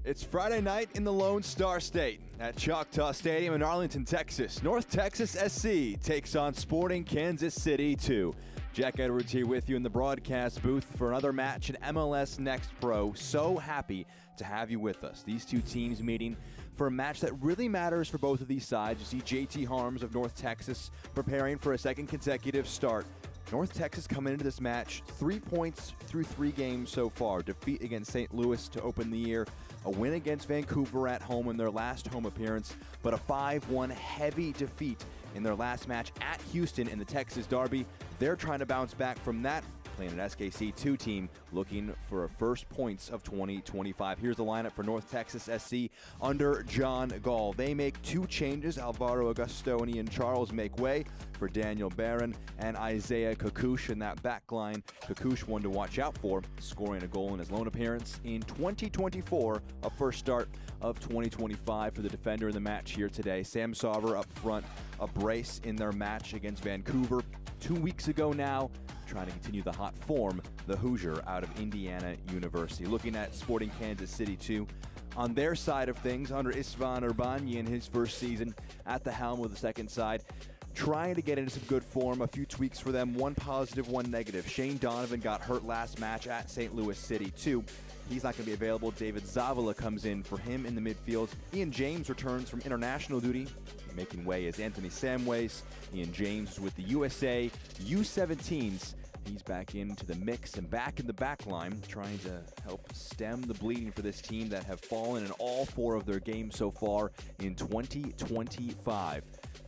It's Friday night in the Lone Star State at Choctaw Stadium in Arlington, Texas. North Texas SC takes on Sporting Kansas City 2. Jack Edwards here with you in the broadcast booth for another match in MLS NEXT Pro. So happy to have you with us. These two teams meeting for a match that really matters for both of these sides. You see JT Harms of North Texas preparing for a second consecutive start. North Texas coming into this match 3 points through 3 games so far. Defeat against St. Louis to open the year, a win against Vancouver at home in their last home appearance, but a 5-1 heavy defeat in their last match at Houston in the Texas Derby. They're trying to bounce back from that, playing an SKC2 team looking for a first points of 2025. Here's the lineup for North Texas SC under John Gall. They make 2 changes. Alvaro Augusto and Ian Charles make way for Daniel Barron and Isaiah Kakush in that back line. Kakush, one to watch out for, scoring a goal in his lone appearance in 2024, a first start of 2025 for the defender in the match here today. Sam Sauver up front, a brace in their match against Vancouver 2 weeks ago now, trying to continue the hot form, the Hoosier out of Indiana University. Looking at Sporting Kansas City 2, on their side of things, under Istvan Urbani in his first season at the helm with the second side, trying to get into some good form. A few tweaks for them, 1 positive, 1 negative. Shane Donovan got hurt last match at St. Louis City 2. He's not going to be available. David Zavala comes in for him in the midfield. Ian James returns from international duty, making way as Anthony Samways. Ian James with the USA U17s. He's back into the mix and back in the back line, trying to help stem the bleeding for this team that have fallen in all 4 of their games so far in 2025.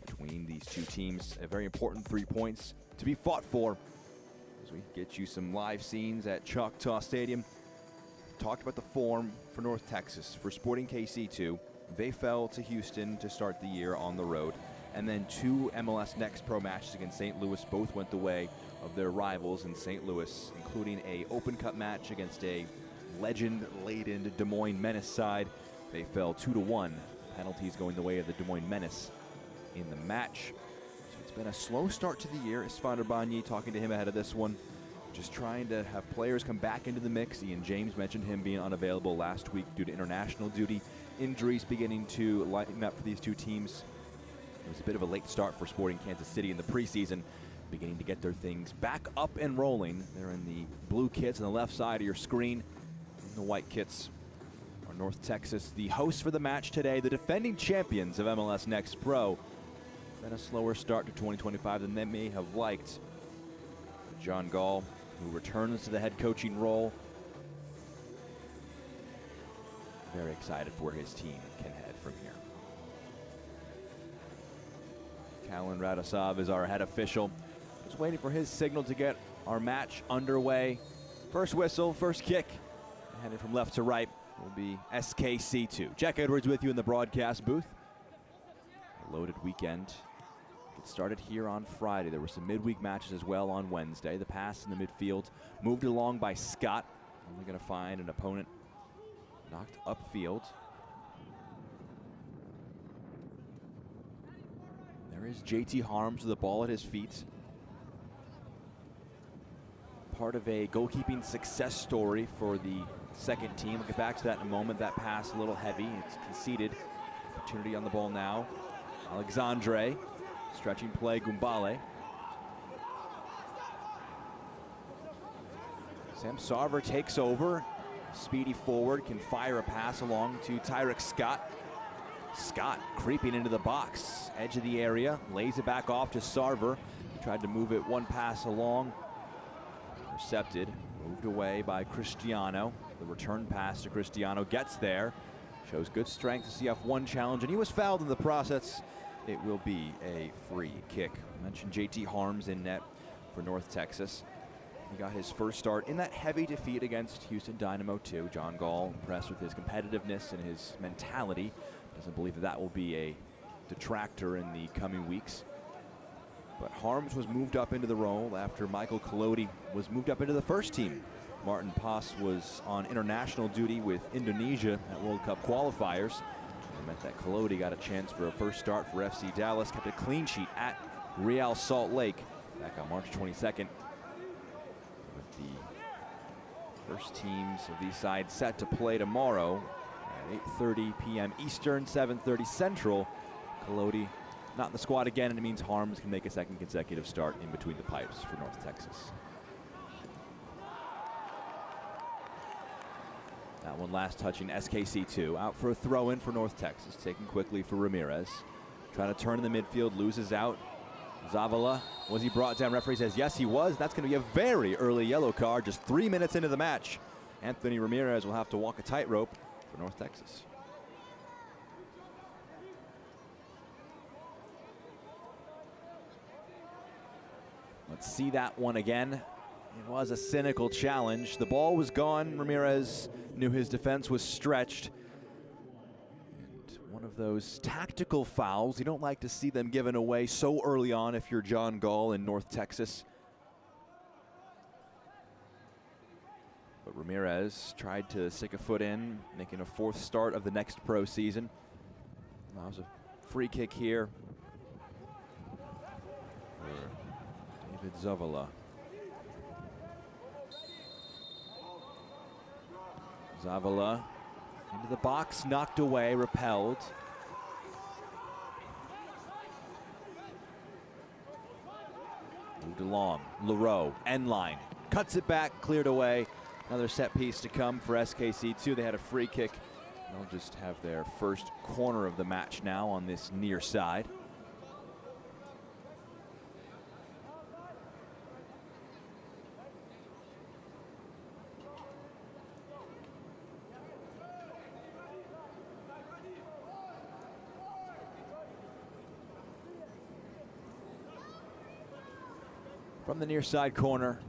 Between these two teams, a very important 3 points to be fought for as we get you some live scenes at Choctaw Stadium. Talked about the form for North Texas. For Sporting KC2, they fell to Houston to start the year on the road, and then 2 MLS NEXT Pro matches against St. Louis both went the way of their rivals in St. Louis, including a Open Cup match against a legend-laden Des Moines Menace side. They fell 2-1, penalties going the way of the Des Moines Menace in the match. So it's been a slow start to the year. Istvan Urbani, talking to him ahead of this one, just trying to have players come back into the mix. Ian James mentioned him being unavailable last week due to international duty. Injuries beginning to lighten up for these two teams. It was a bit of a late start for Sporting Kansas City in the preseason, beginning to get their things back up and rolling. They're in the blue kits on the left side of your screen. In the white kits are North Texas, the hosts for the match today, the defending champions of MLS NEXT Pro. Been a slower start to 2025 than they may have liked. John Gall, who returns to the head coaching role, very excited for where his team can head from here. Callan Radosov is our head official. Just waiting for his signal to get our match underway. First whistle, first kick. Headed from left to right will be SKC2. Jack Edwards with you in the broadcast booth. A loaded weekend. It started here on Friday. There were some midweek matches as well on Wednesday. The pass in the midfield moved along by Scott. Only going to find an opponent knocked upfield. There is JT Harms with the ball at his feet. Part of a goalkeeping success story for the second team. We'll get back to that in a moment. That pass a little heavy. It's conceded. Opportunity on the ball now. Alexandre. Stretching play, Gumbale. Sam Sauver takes over. Speedy forward, can fire a pass along to Tyrek Scott. Scott creeping into the box, edge of the area, lays it back off to Sauver. He tried to move it 1 pass along. Intercepted, moved away by Cristiano. The return pass to Cristiano gets there. Shows good strength to CF1 challenge, and he was fouled in the process. It will be a free kick. I mentioned JT Harms in net for North Texas. He got his first start in that heavy defeat against Houston Dynamo 2. John Gall impressed with his competitiveness and his mentality. Doesn't believe that will be a detractor in the coming weeks. But Harms was moved up into the role after Michael Collodi was moved up into the first team. Martin Pas was on international duty with Indonesia at World Cup qualifiers. It meant that Collodi got a chance for a first start for FC Dallas, kept a clean sheet at Real Salt Lake back on March 22nd. With the first teams of these sides set to play tomorrow at 8:30 p.m. Eastern, 7:30 Central. Colodi not in the squad again, and it means Harms can make a second consecutive start in between the pipes for North Texas. That one last touching SKC2. Out for a throw-in for North Texas. Taken quickly for Ramirez. Trying to turn in the midfield, loses out. Zavala, was he brought down? Referee says yes, he was. That's going to be a very early yellow card, just 3 minutes into the match. Anthony Ramirez will have to walk a tightrope for North Texas. Let's see that one again. It was a cynical challenge. The ball was gone. Ramirez knew his defense was stretched. And one of those tactical fouls, you don't like to see them given away so early on if you're John Gall in North Texas. But Ramirez tried to stick a foot in, making a 4th start of the next pro season. That was a free kick here for David Zavala. Zavala into the box, knocked away, repelled. Moved along, Leroux, end line, cuts it back, cleared away. Another set piece to come for SKC2. They had a free kick. They'll just have their first corner of the match now on this near side. From the near side corner,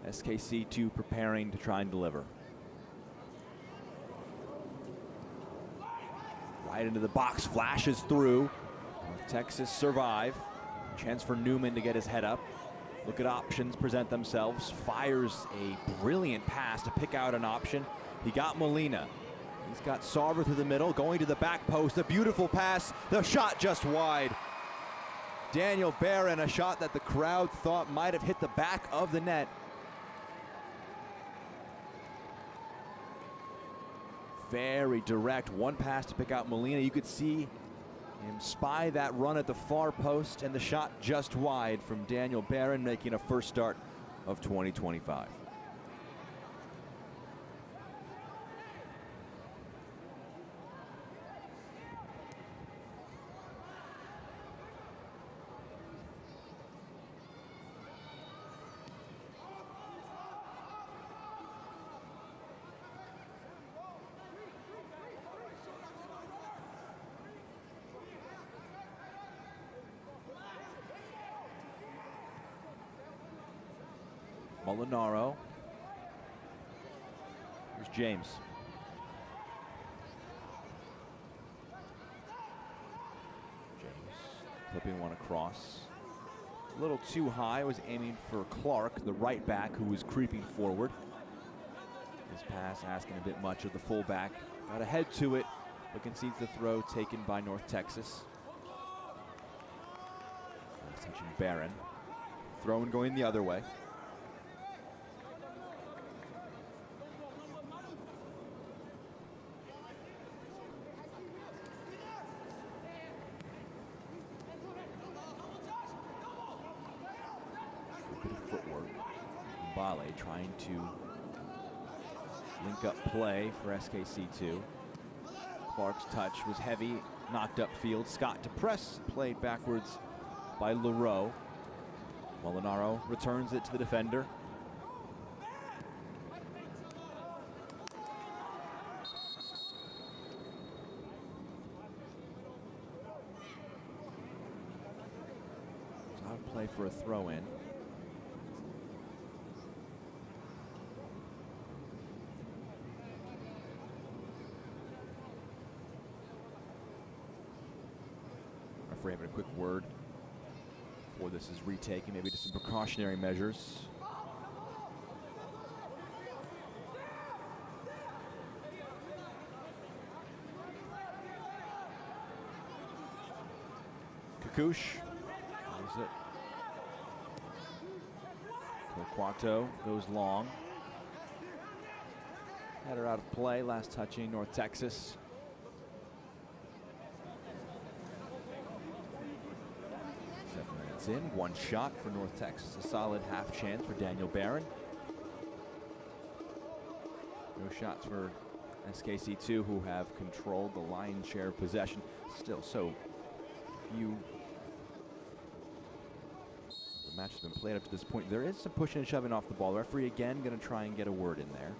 SKC2 preparing to try and deliver. Right into the box, flashes through. North Texas survive. Chance for Newman to get his head up. Look at options present themselves. Fires a brilliant pass to pick out an option. He got Molina. He's got Sarver through the middle, going to the back post. A beautiful pass. The shot just wide. Daniel Barron, a shot that the crowd thought might have hit the back of the net. Very direct, one pass to pick out Molina. You could see him spy that run at the far post, and the shot just wide from Daniel Barron, making a first start of 2025. Molinaro. Here's James. Clipping one across. A little too high, was aiming for Clark, the right back, who was creeping forward. This pass asking a bit much of the fullback. Got ahead to it, but concedes the throw taken by North Texas. Touching Barron. Throw-in going the other way. Trying to link up play for SKC2. Clark's touch was heavy, knocked upfield. Scott to press, played backwards by Leroux. Molinaro returns it to the defender. Out of play for a throw-in. Having a quick word before this is retaken, maybe just some precautionary measures. Kakush, that was it. Torquato goes long. Header out of play, last touching North Texas. In one shot for North Texas, a solid half chance for Daniel Barron. No shots for SKC2, who have controlled the lion's share of possession. Still so few. The match has been played up to this point. There is some pushing and shoving off the ball. The referee again going to try and get a word in there.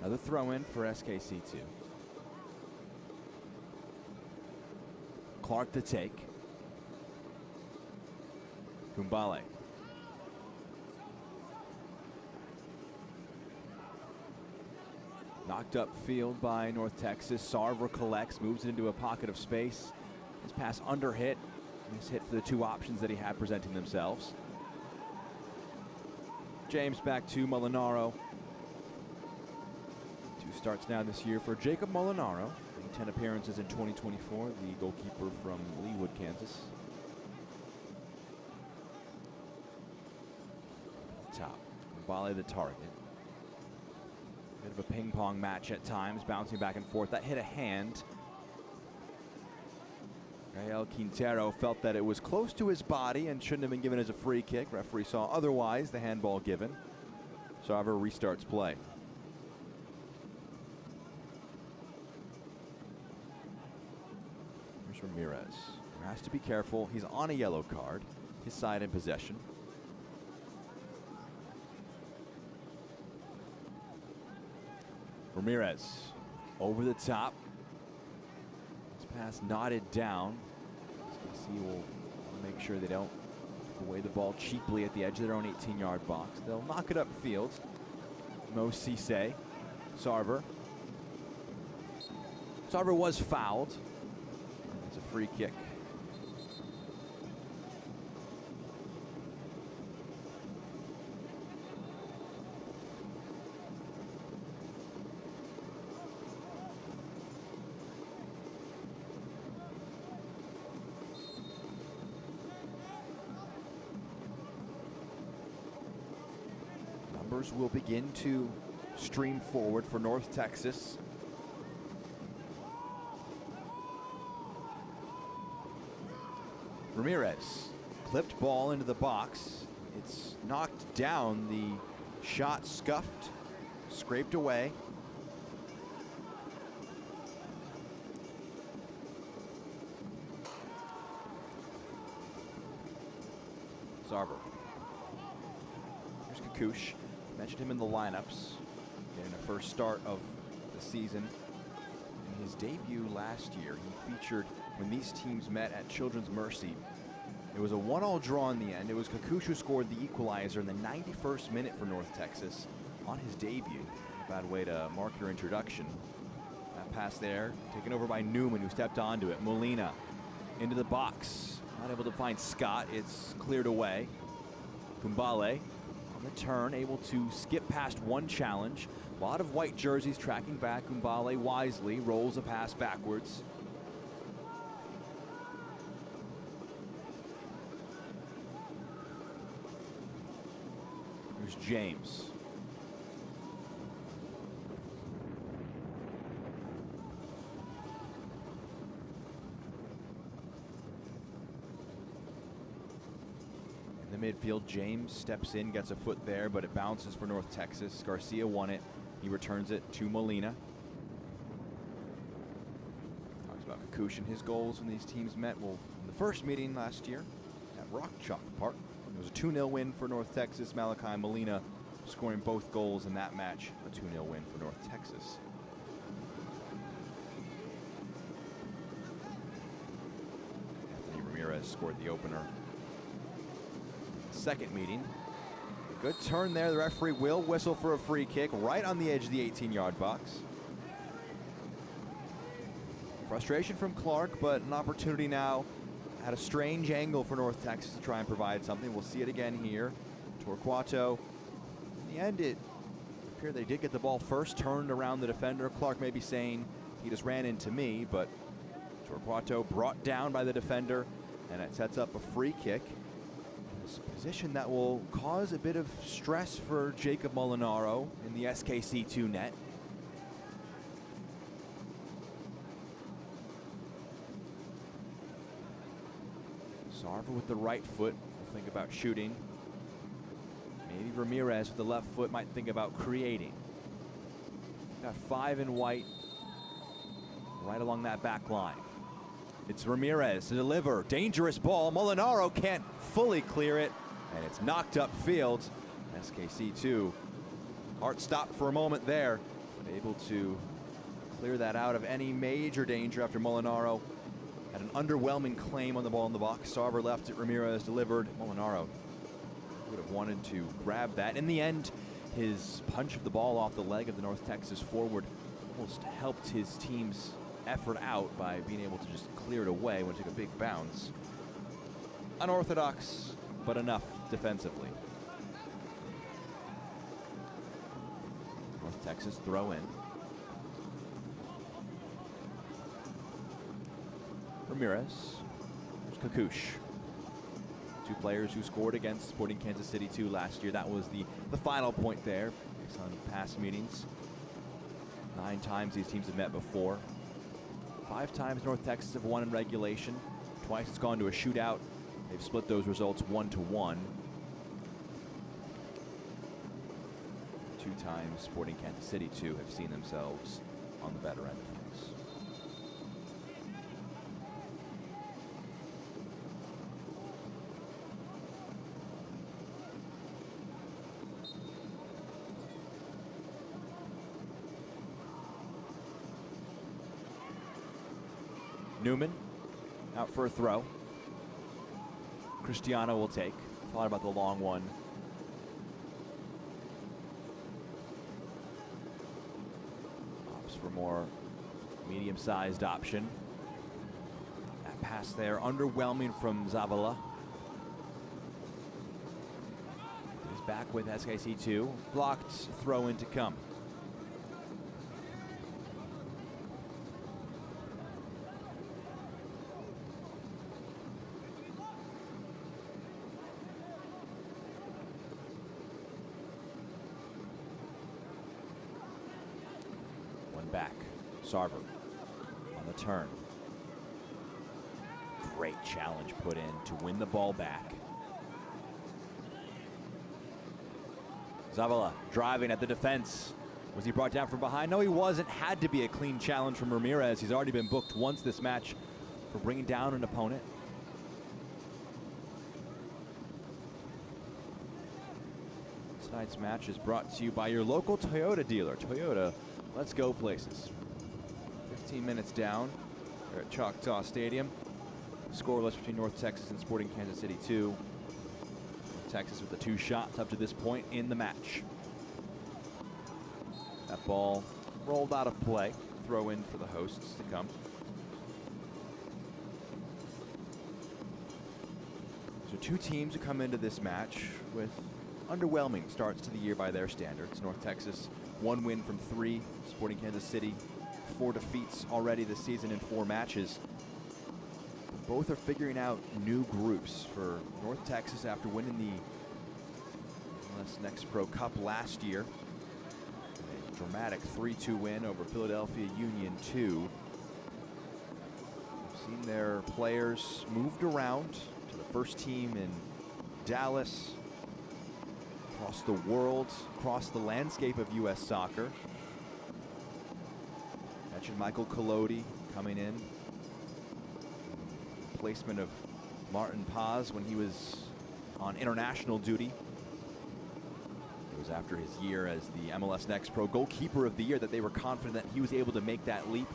Another throw-in for SKC2. Clark to take. Kumbale. Knocked up field by North Texas. Sarver collects, moves it into a pocket of space. His pass under hit. Nice hit for the two options that he had presenting themselves. James back to Molinaro. Starts now this year for Jacob Molinaro, 10 appearances in 2024, the goalkeeper from Leawood, Kansas. Top, Kumbale the target. Bit of a ping pong match at times, bouncing back and forth. That hit a hand. Gael Quintero felt that it was close to his body and shouldn't have been given as a free kick. Referee saw otherwise, the handball given. Sarver restarts play. Ramirez, who has to be careful. He's on a yellow card, his side in possession. Ramirez over the top. This pass knotted down. SKC will make sure they don't give away the ball cheaply at the edge of their own 18-yard box. They'll knock it upfield. Mo Cisse, Sarver. Sarver was fouled. It's a free kick. Numbers will begin to stream forward for North Texas. Ramirez, clipped ball into the box. It's knocked down, the shot scuffed, scraped away. Sarver. Here's Kakush. Mentioned him in the lineups. Getting a first start of the season. In his debut last year, he featured when these teams met at Children's Mercy. It was a 1-1 draw in the end. It was Kakush who scored the equalizer in the 91st minute for North Texas on his debut. A bad way to mark your introduction. That pass there, taken over by Newman, who stepped onto it. Molina into the box. Not able to find Scott. It's cleared away. Kumbale on the turn, able to skip past one challenge. A lot of white jerseys tracking back. Kumbale wisely rolls a pass backwards. Here's James. In the midfield, James steps in, gets a foot there, but it bounces for North Texas. Garcia won it. He returns it to Molina. Talks about Kakush and his goals when these teams met. Well, in the first meeting last year at Rock Chalk Park, it was a 2-0 win for North Texas. Malachi Molina scoring both goals in that match. A 2-0 win for North Texas. Anthony Ramirez scored the opener. Second meeting. Good turn there. The referee will whistle for a free kick right on the edge of the 18-yard box. Frustration from Clark, but an opportunity now at a strange angle for North Texas to try and provide something. We'll see it again here. Torquato. In the end, it appeared they did get the ball first, turned around the defender. Clark may be saying he just ran into me, but Torquato brought down by the defender, and it sets up a free kick. It's a position that will cause a bit of stress for Jacob Molinaro in the SKC2 net. Sarver with the right foot will think about shooting. Maybe Ramirez with the left foot might think about creating. Got 5 in white right along that back line. It's Ramirez to deliver. Dangerous ball. Molinaro can't fully clear it, and it's knocked upfield. SKC2. Heart stopped for a moment there, but able to clear that out of any major danger after Molinaro had an underwhelming claim on the ball in the box. Sarver left it. Ramirez delivered. Molinaro would have wanted to grab that. In the end, his punch of the ball off the leg of the North Texas forward almost helped his team's effort out by being able to just clear it away when it took a big bounce. Unorthodox, but enough defensively. North Texas throw in. Ramirez, Kakush. 2 players who scored against Sporting Kansas City 2 last year. That was the final point there based on past meetings. 9 times these teams have met before. 5 times North Texas have won in regulation. Twice it's gone to a shootout. They've split those results 1-1. 2 times Sporting Kansas City 2 have seen themselves on the better end of things. Newman out for a throw. Cristiano will take. Thought about the long one. Opts for more medium-sized option. That pass there, underwhelming from Zavala. He's back with SKC2. Blocked throw in to come. Back. Sarver on the turn. Great challenge put in to win the ball back. Zavala driving at the defense. Was he brought down from behind? No, he wasn't. Had to be a clean challenge from Ramirez. He's already been booked once this match for bringing down an opponent. Tonight's match is brought to you by your local Toyota dealer. Toyota, let's go places. 15 minutes down. We're at Choctaw Stadium. Scoreless between North Texas and Sporting Kansas City 2. North Texas with the 2 shots up to this point in the match. That ball rolled out of play. Throw in for the hosts to come. So 2 teams who come into this match with underwhelming starts to the year by their standards. North Texas, 1 win from 3. Sporting Kansas City, 4 defeats already this season in 4 matches. Both are figuring out new groups. For North Texas, after winning the MLS NEXT Pro Cup last year, a dramatic 3-2 win over Philadelphia Union 2. We've seen their players moved around to the first team in Dallas, across the world, across the landscape of U.S. soccer. Mentioned Michael Collodi coming in. Placement of Martin Paz when he was on international duty. It was after his year as the MLS NEXT Pro Goalkeeper of the Year that they were confident that he was able to make that leap.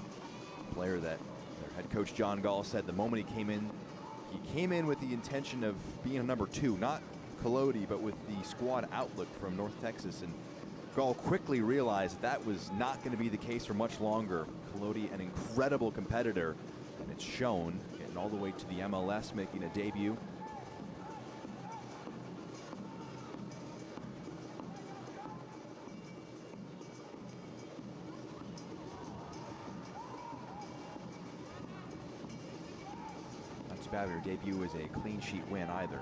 A player that their head coach John Gall said the moment he came in with the intention of being a number 2, not Collodi, but with the squad outlook from North Texas, and Gall quickly realized that was not going to be the case for much longer. Colodi, an incredible competitor, and it's shown, getting all the way to the MLS, making a debut. Not too bad, her debut was a clean sheet win either.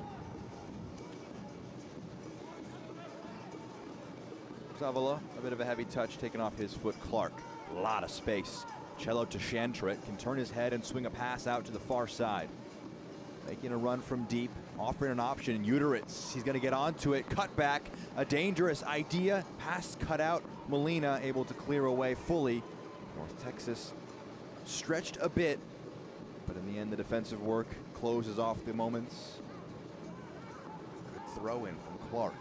Zavala, a bit of a heavy touch taken off his foot. Clark, a lot of space. Cello to Shantrit, can turn his head and swing a pass out to the far side. Making a run from deep, offering an option. Uteritz, he's going to get onto it. Cut back, a dangerous idea. Pass cut out. Molina able to clear away fully. North Texas stretched a bit, but in the end, the defensive work closes off the moments. Good throw in from Clark.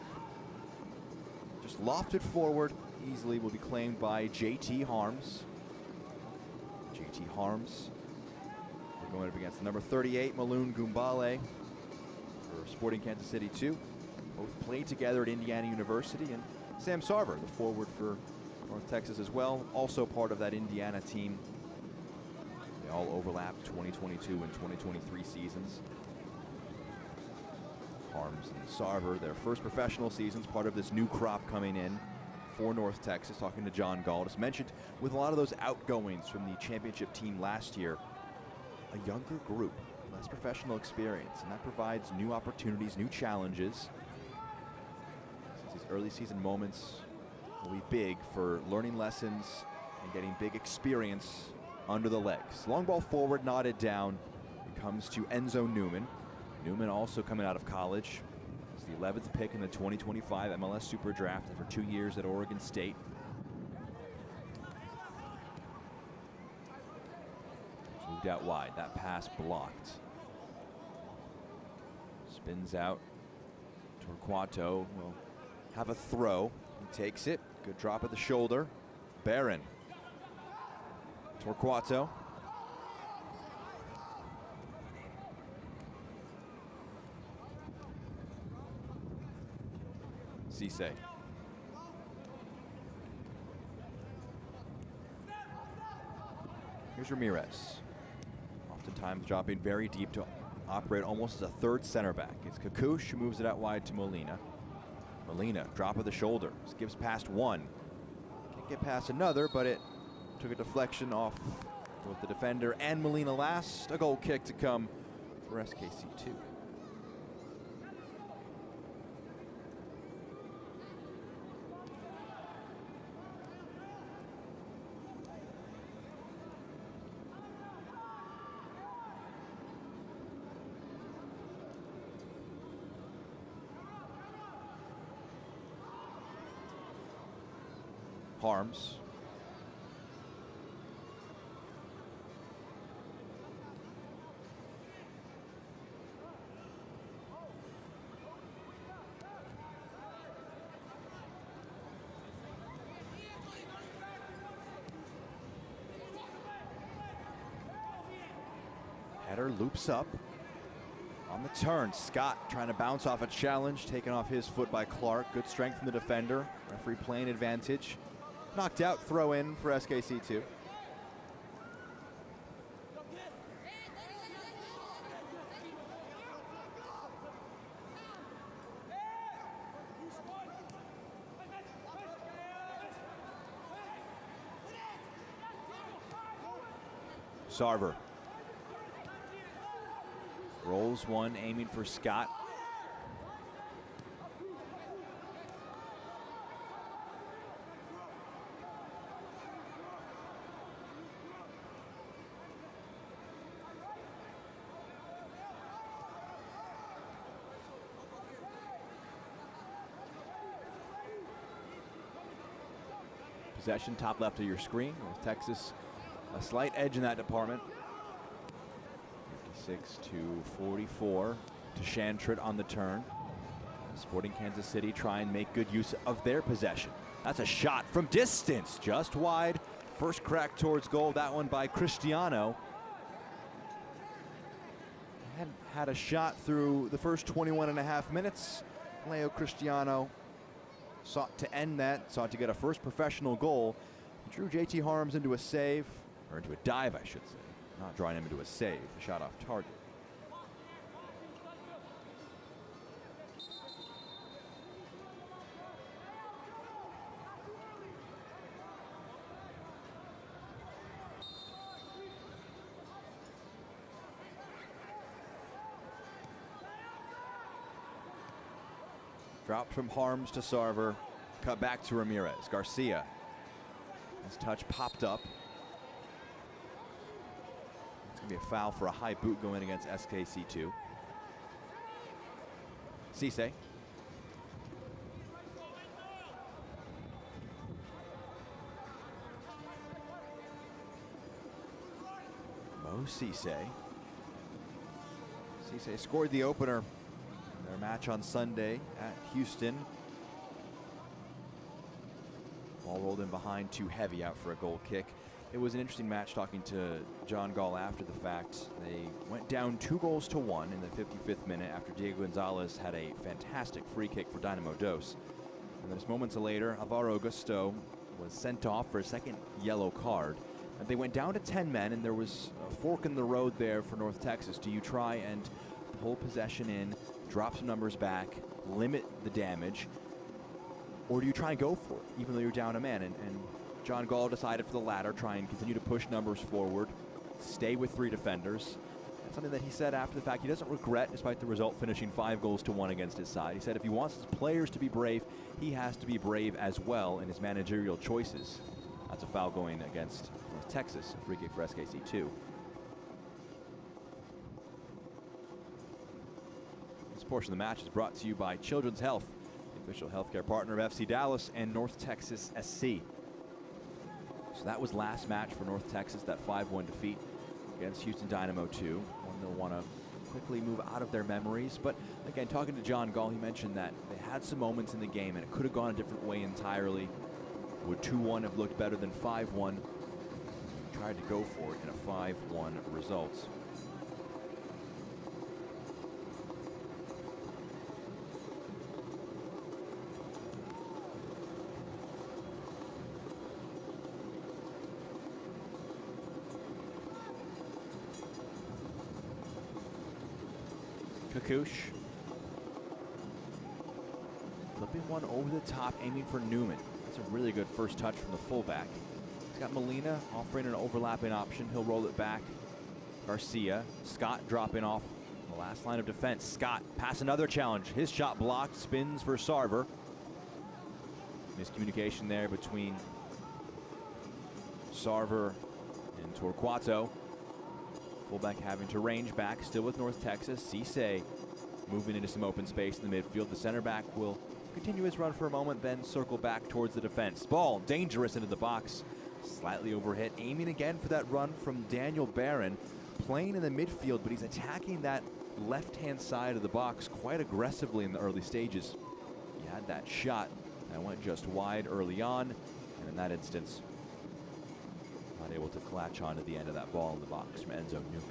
Just lofted forward, easily will be claimed by JT Harms. JT Harms, we're going up against the number 38, Maloon Gumbale for Sporting Kansas City 2. Both played together at Indiana University, and Sam Sarver, the forward for North Texas as well, also part of that Indiana team. They all overlapped 2022 and 2023 seasons. Harms and Sarver, their first professional seasons, part of this new crop coming in for North Texas. Talking to John Gall, as mentioned, with a lot of those outgoings from the championship team last year, a younger group, less professional experience, and that provides new opportunities, new challenges. These early season moments will be big for learning lessons and getting big experience under the legs. Long ball forward, knotted down. It comes to Enzo Newman. Newman also coming out of college. He's the 11th pick in the 2025 MLS Super Draft after 2 years at Oregon State. Moved out wide, that pass blocked. Spins out. Torquato will have a throw. He takes it, good drop at the shoulder. Barron. Torquato. Cisse. Here's Ramirez. Oftentimes dropping very deep to operate almost as a third center back. It's Kakush who moves it out wide to Molina. Molina, drop of the shoulder. Skips past one. Can't get past another, but it took a deflection off both the defender and Molina last. A goal kick to come for SKC2. Harms. Header loops up. On the turn, Scott trying to bounce off a challenge, taken off his foot by Clark. Good strength from the defender. Referee playing advantage. Knocked out, throw in for SKC2. Sarver. Rolls one, aiming for Scott. Possession, top left of your screen. North Texas, a slight edge in that department. 56 to 44 to Shantrit on the turn. Sporting Kansas City try and make good use of their possession. That's a shot from distance, just wide. First crack towards goal, that one by Cristiano. Hadn't had a shot through the first 21.5 minutes. Leo Cristiano sought to end that, sought to get a first professional goal. Drew JT Harms into a save. or into a dive, I should say. Not drawing him into a save, a shot off target. Dropped from Harms to Sarver, cut back to Ramirez. Garcia, his touch popped up. It's gonna be a foul for a high boot going against SKC2. Cisse. Mo Cisse. Cisse scored the opener. Their match on Sunday at Houston. Ball rolled in behind, too heavy, out for a goal kick. It was an interesting match talking to John Gall after the fact. They went down 2-1 in the 55th minute after Diego Gonzalez had a fantastic free kick for Dynamo Dos. And just moments later, Alvaro Augusto was sent off for a second yellow card. And they went down to 10 men, and there was a fork in the road there for North Texas. Do you try and pull possession in, drop some numbers back, limit the damage, or do you try and go for it, even though you're down a man? And John Gall decided for the latter, try and continue to push numbers forward, stay with 3 defenders. That's something that he said after the fact he doesn't regret, despite the result finishing 5-1 against his side. He said if he wants his players to be brave, he has to be brave as well in his managerial choices. That's a foul going against North Texas, a free kick for SKC2. This portion of the match is brought to you by Children's Health, the official healthcare partner of FC Dallas and North Texas SC. So that was last match for North Texas, that 5-1 defeat against Houston Dynamo 2. One they'll want to quickly move out of their memories. But again, talking to John Gall, he mentioned that they had some moments in the game and it could have gone a different way entirely. Would 2-1 have looked better than 5-1? Tried to go for it in a 5-1 result. Kakush. Flipping one over the top, aiming for Newman. That's a really good first touch from the fullback. He's got Molina offering an overlapping option. He'll roll it back. Garcia. Scott dropping off the last line of defense. Scott, pass another challenge. His shot blocked, spins for Sarver. Miscommunication there between Sarver and Torquato. Fullback having to range back, still with North Texas. Cisse moving into some open space in the midfield. The center back will continue his run for a moment, then circle back towards the defense. Ball dangerous into the box. Slightly overhit, aiming again for that run from Daniel Barron. Playing in the midfield, but he's attacking that left-hand side of the box quite aggressively in the early stages. He had that shot that went just wide early on, and in that instance, not able to clutch onto the end of that ball in the box from Enzo Newman.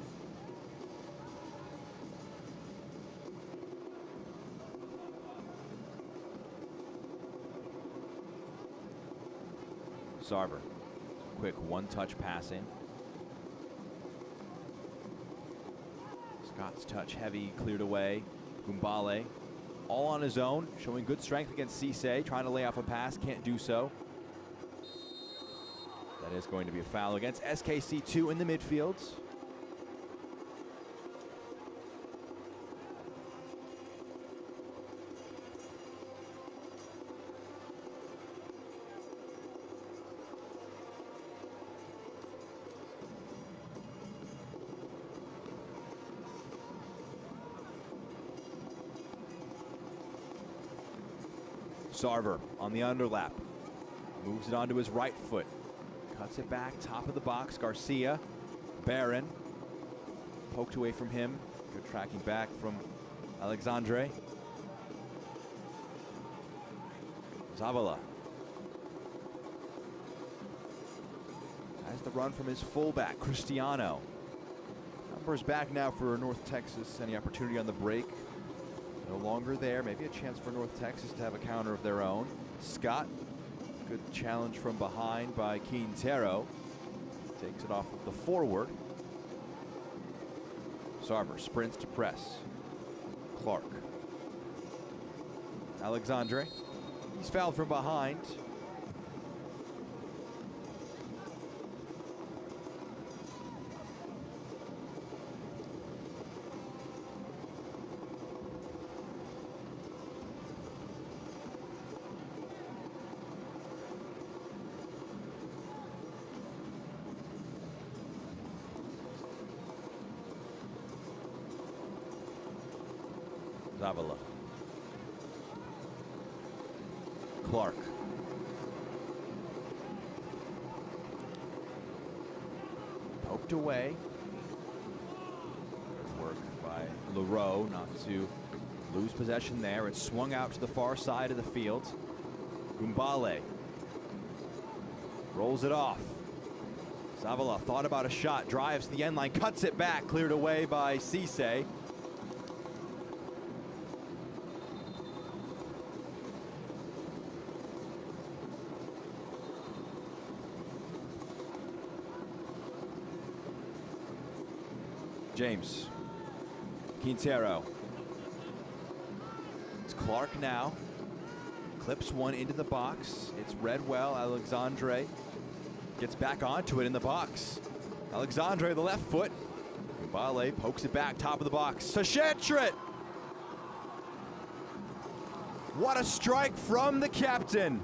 Sarver, quick one-touch passing. Scott's touch heavy, cleared away. Gumbale, all on his own, showing good strength against Cisse, trying to lay off a pass, can't do so. That is going to be a foul against SKC2 in the midfield. Sarver on the underlap, moves it onto his right foot. Cuts it back, top of the box. Garcia, Barron, poked away from him. Good tracking back from Alexandre. Zavala has the run from his fullback, Cristiano. Numbers back now for North Texas. Any opportunity on the break? No longer there. Maybe a chance for North Texas to have a counter of their own. Scott. Good challenge from behind by Quintero. Takes it off of the forward. Sarver sprints to press. Clark. Alexandre. He's fouled from behind. Zavala. Clark. Poked away. Good work by Leroux not to lose possession there. It's swung out to the far side of the field. Gumbale rolls it off. Zavala thought about a shot, drives to the end line, cuts it back, cleared away by Cisse. James. Quintero. It's Clark now. Clips one into the box. It's read well. Alexandre gets back onto it in the box. Alexandre, the left foot. Gumbale pokes it back, top of the box. Shantrit! What a strike from the captain.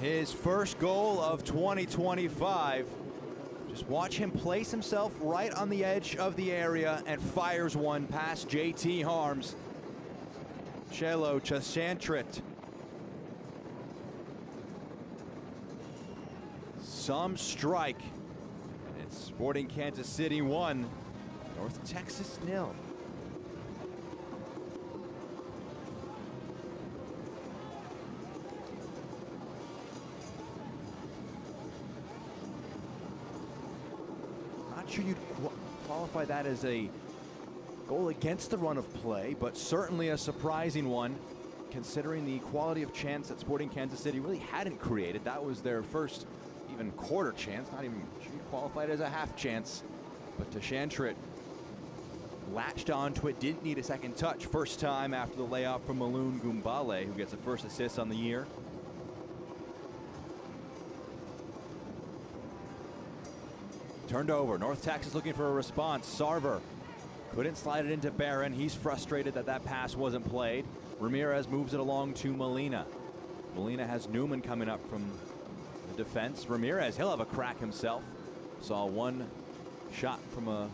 His first goal of 2025. Just watch him place himself right on the edge of the area and fires one past JT Harms. Chelo to Shantrit. Some strike. And it's Sporting Kansas City 1, North Texas 0. Not sure you'd qualify that as a goal against the run of play, but certainly a surprising one considering the quality of chance that Sporting Kansas City really hadn't created. That was their first even quarter chance, not even qualified as a half chance. But Shantrit latched onto it, didn't need a second touch. First time after the layoff from Maloon Gumbale, who gets a first assist on the year. Turned over. North Texas looking for a response. Sarver couldn't slide it into Barron. He's frustrated that that pass wasn't played. Ramirez moves it along to Molina. Molina has Newman coming up from the defense. Ramirez, he'll have a crack himself. Saw one shot from a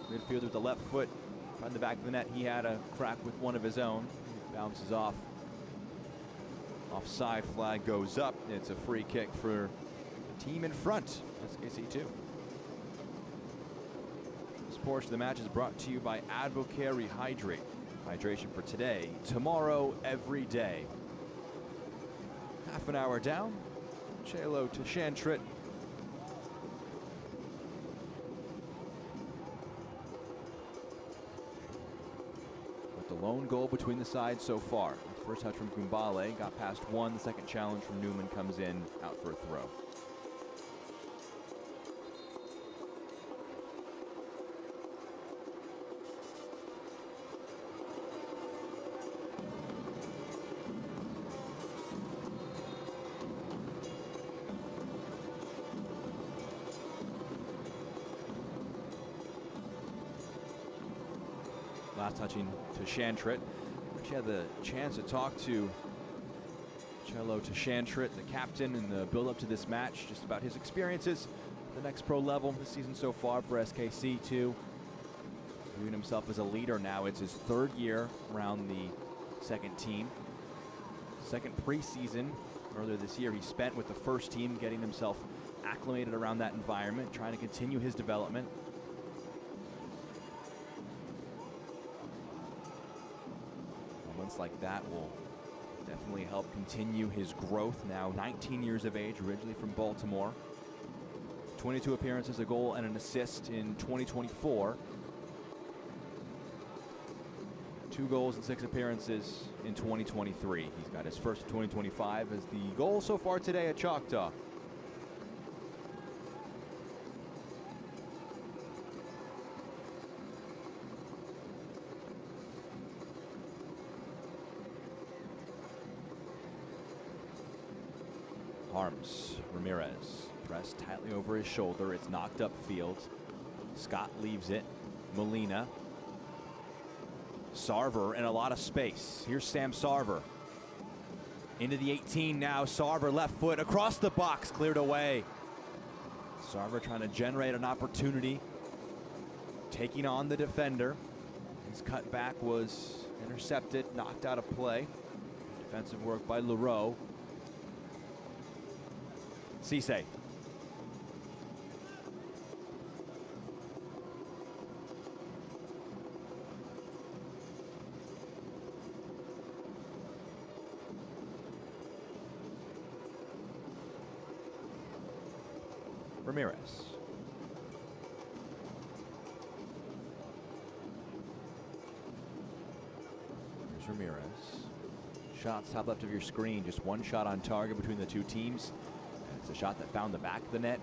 midfielder with the left foot on the back of the net. He had a crack with one of his own. Bounces off. Offside flag goes up. It's a free kick for the team in front, SKC2. This portion of the match is brought to you by Advocare Rehydrate. Hydration for today, tomorrow, every day. Half an hour down. Chelo to Shantrit. With the lone goal between the sides so far. First touch from Gumbale, got past one. The second challenge from Newman comes in, out for a throw. Last touching to Shantrit. Actually had the chance to talk to Chelo to Shantrit, the captain, in the build-up to this match, just about his experiences at the next pro level this season so far for SKC2. Viewing himself as a leader now. It's his third year around the second team. Second preseason earlier this year he spent with the first team, getting himself acclimated around that environment, trying to continue his development. Moments like that will definitely help continue his growth. Now 19 years of age, originally from Baltimore. 22 appearances, a goal and an assist in 2024. 2 goals and 6 appearances in 2023. He's got his first 2025 as the goal so far today at Choctaw. Harms Ramirez pressed tightly over his shoulder. It's knocked upfield. Scott leaves it. Molina. Sarver in a lot of space. Here's Sam Sarver. Into the 18 now. Sarver left foot across the box, cleared away. Sarver trying to generate an opportunity. Taking on the defender. His cutback was intercepted, knocked out of play. Defensive work by Leroux. Cisse. Ramirez. Here's Ramirez. Shots top left of your screen. Just one shot on target between the two teams. And it's a shot that found the back of the net.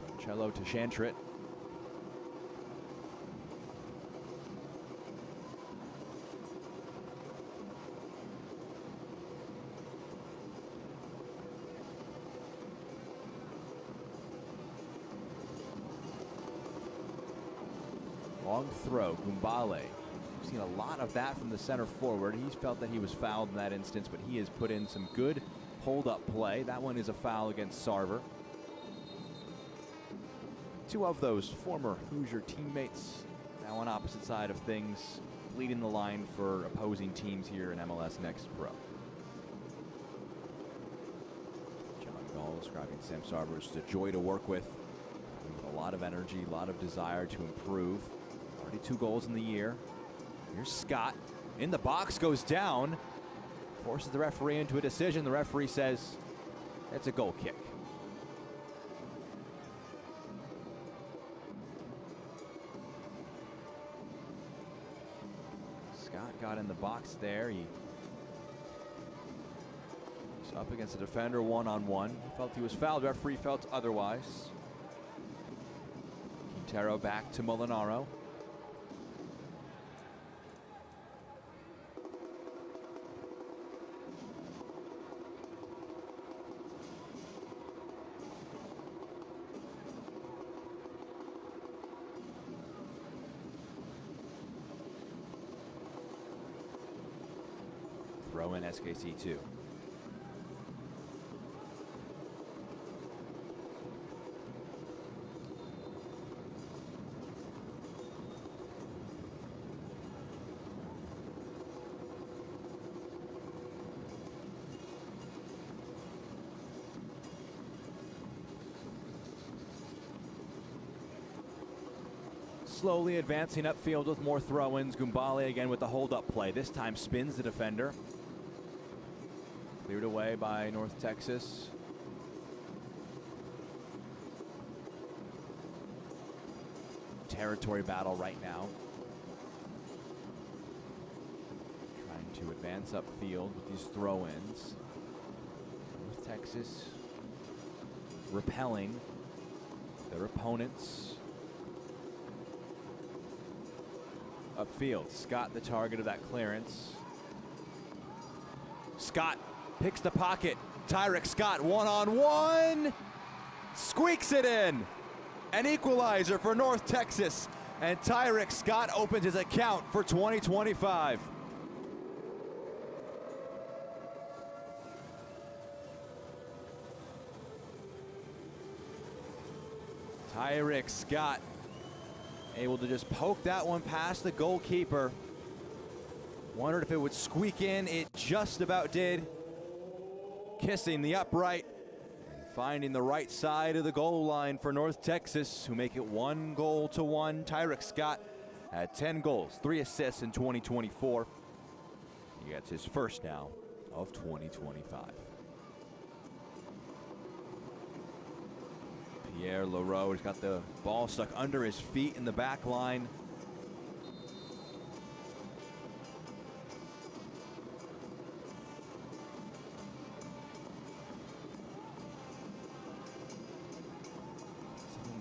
From Cello to Shantrit. Long throw, Gumbale. We've seen a lot of that from the center forward. He's felt that he was fouled in that instance, but he has put in some good hold-up play. That one is a foul against Sarver. Two of those former Hoosier teammates now on opposite side of things, leading the line for opposing teams here in MLS Next Pro. John Gall describing Sam Sarver as a joy to work with a lot of energy, a lot of desire to improve. 2 goals in the year. Here's Scott. In the box, goes down. Forces the referee into a decision. The referee says it's a goal kick. Scott got in the box there. He's up against the defender one-on-one. He felt he was fouled. The referee felt otherwise. Quintero back to Molinaro. Throw in SKC2. Slowly advancing upfield with more throw-ins. Gumbale again with the hold-up play. This time spins the defender. Cleared away by North Texas. Territory battle right now. Trying to advance upfield with these throw-ins. North Texas repelling their opponents. Upfield, Scott the target of that clearance. Scott picks the pocket. Tyrek Scott one-on-one. Squeaks it in. An equalizer for North Texas. And Tyrek Scott opens his account for 2025. Tyrek Scott able to just poke that one past the goalkeeper. Wondered if it would squeak in. It just about did. Kissing the upright and finding the right side of the goal line for North Texas, who make it 1-1. Tyrek Scott had 10 goals, 3 assists in 2024. He gets his first now of 2025. Pierre Leroux has got the ball stuck under his feet in the back line.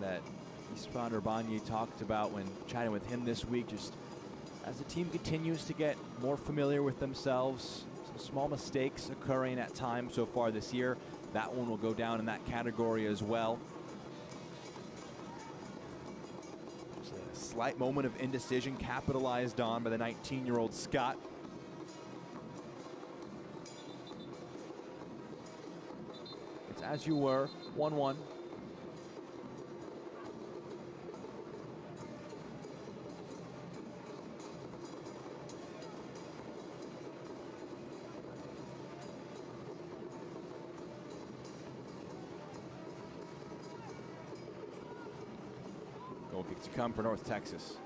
that Istvan Urbani talked about when chatting with him this week, just as the team continues to get more familiar with themselves, some small mistakes occurring at times so far this year. That one will go down in that category as well. Just a slight moment of indecision capitalized on by the 19-year-old Scot. It's as you were, 1-1. Goal kick to come for North Texas.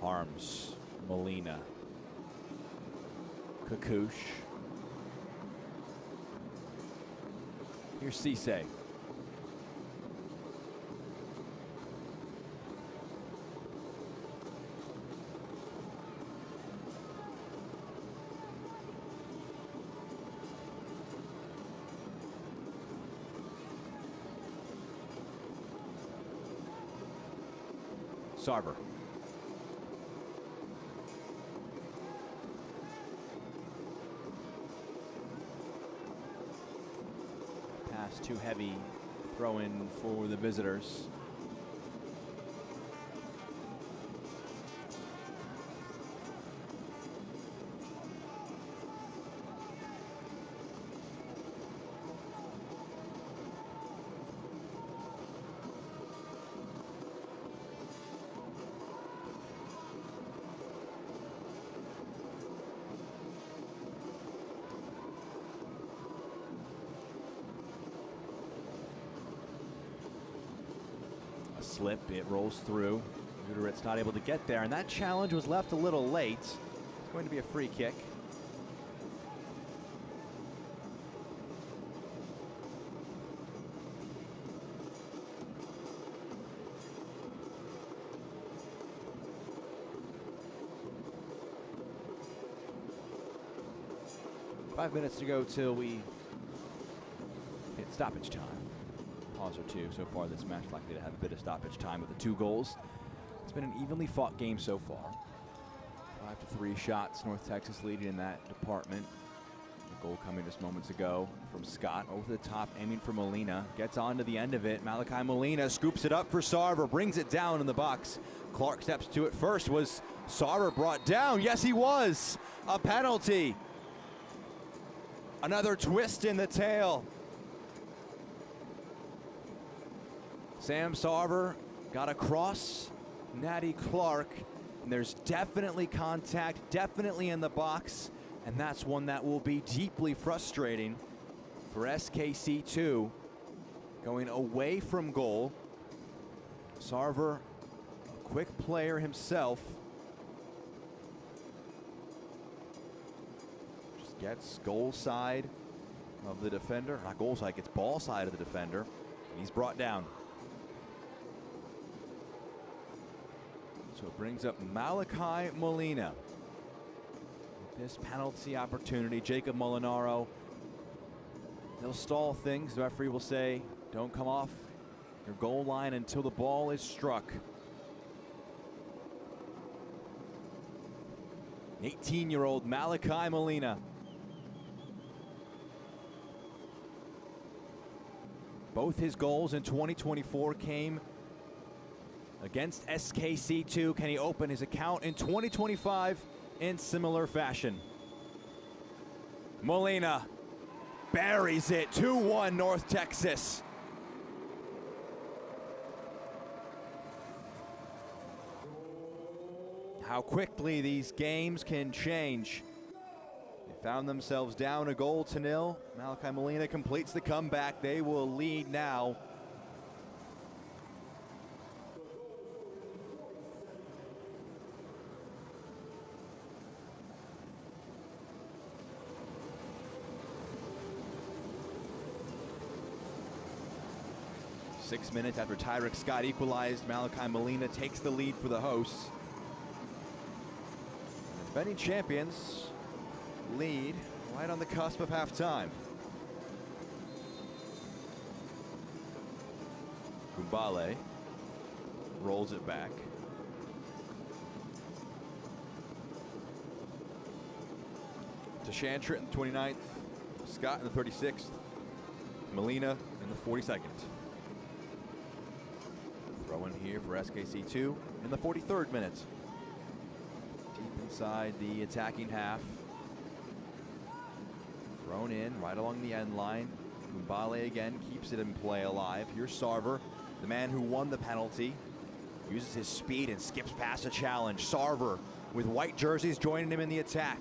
Arms, Molina, Kakoosh. Here's Cisse. Sarver. Pass too heavy, throw in for the visitors. Slip, it rolls through. Uterit's not able to get there, and that challenge was left a little late. It's going to be a free kick. Five minutes to go till we hit stoppage time. Pause or two so far this match, likely to have a bit of stoppage time with the 2 goals. It's been an evenly fought game so far. 5-3 shots, North Texas leading in that department. The goal coming just moments ago from Scott, over the top, aiming for Molina. Gets on to the end of it. Malachi Molina scoops it up for Sarver, brings it down in the box. Clark steps to it first. Was Sarver brought down? Yes, he was. A penalty. Another twist in the tail. Sam Sarver got across Natty Clark, and there's definitely contact, definitely in the box, and that's one that will be deeply frustrating for SKC2. Going away from goal. Sarver, a quick player himself, just gets goal side of the defender, not goal side, gets ball side of the defender, and he's brought down. So it brings up Malachi Molina. This penalty opportunity, Jacob Molinaro, he'll stall things. The referee will say, don't come off your goal line until the ball is struck. 18-year-old Malachi Molina. Both his goals in 2024 came against SKC2. Can he open his account in 2025 in similar fashion? Molina buries it. 2-1 North Texas. How quickly these games can change. They found themselves down 1-0. Malachi Molina completes the comeback. They will lead now 6 minutes after Tyreek Scott equalized, Malachi Molina takes the lead for the hosts. The defending champions lead right on the cusp of halftime. Kumbale rolls it back. To Shantrit in the 29th, Scott in the 36th, Molina in the 42nd. Throw in here for SKC2 in the 43rd minute. Deep inside the attacking half. Thrown in right along the end line. Kumbale again keeps it in play alive. Here's Sarver, the man who won the penalty. Uses his speed and skips past a challenge. Sarver with white jerseys joining him in the attack.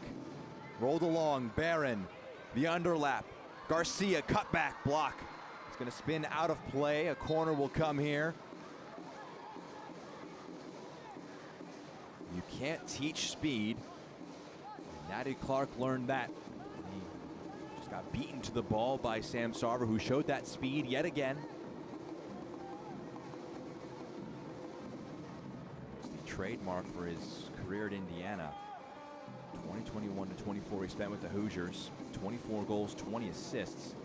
Rolled along, Barron, the underlap. Garcia, cutback block. It's going to spin out of play. A corner will come here. You can't teach speed. Natty Clark learned that. He just got beaten to the ball by Sam Sarver, who showed that speed yet again. It's the trademark for his career at Indiana. 2021 to 24 he spent with the Hoosiers. 24 goals, 20 assists.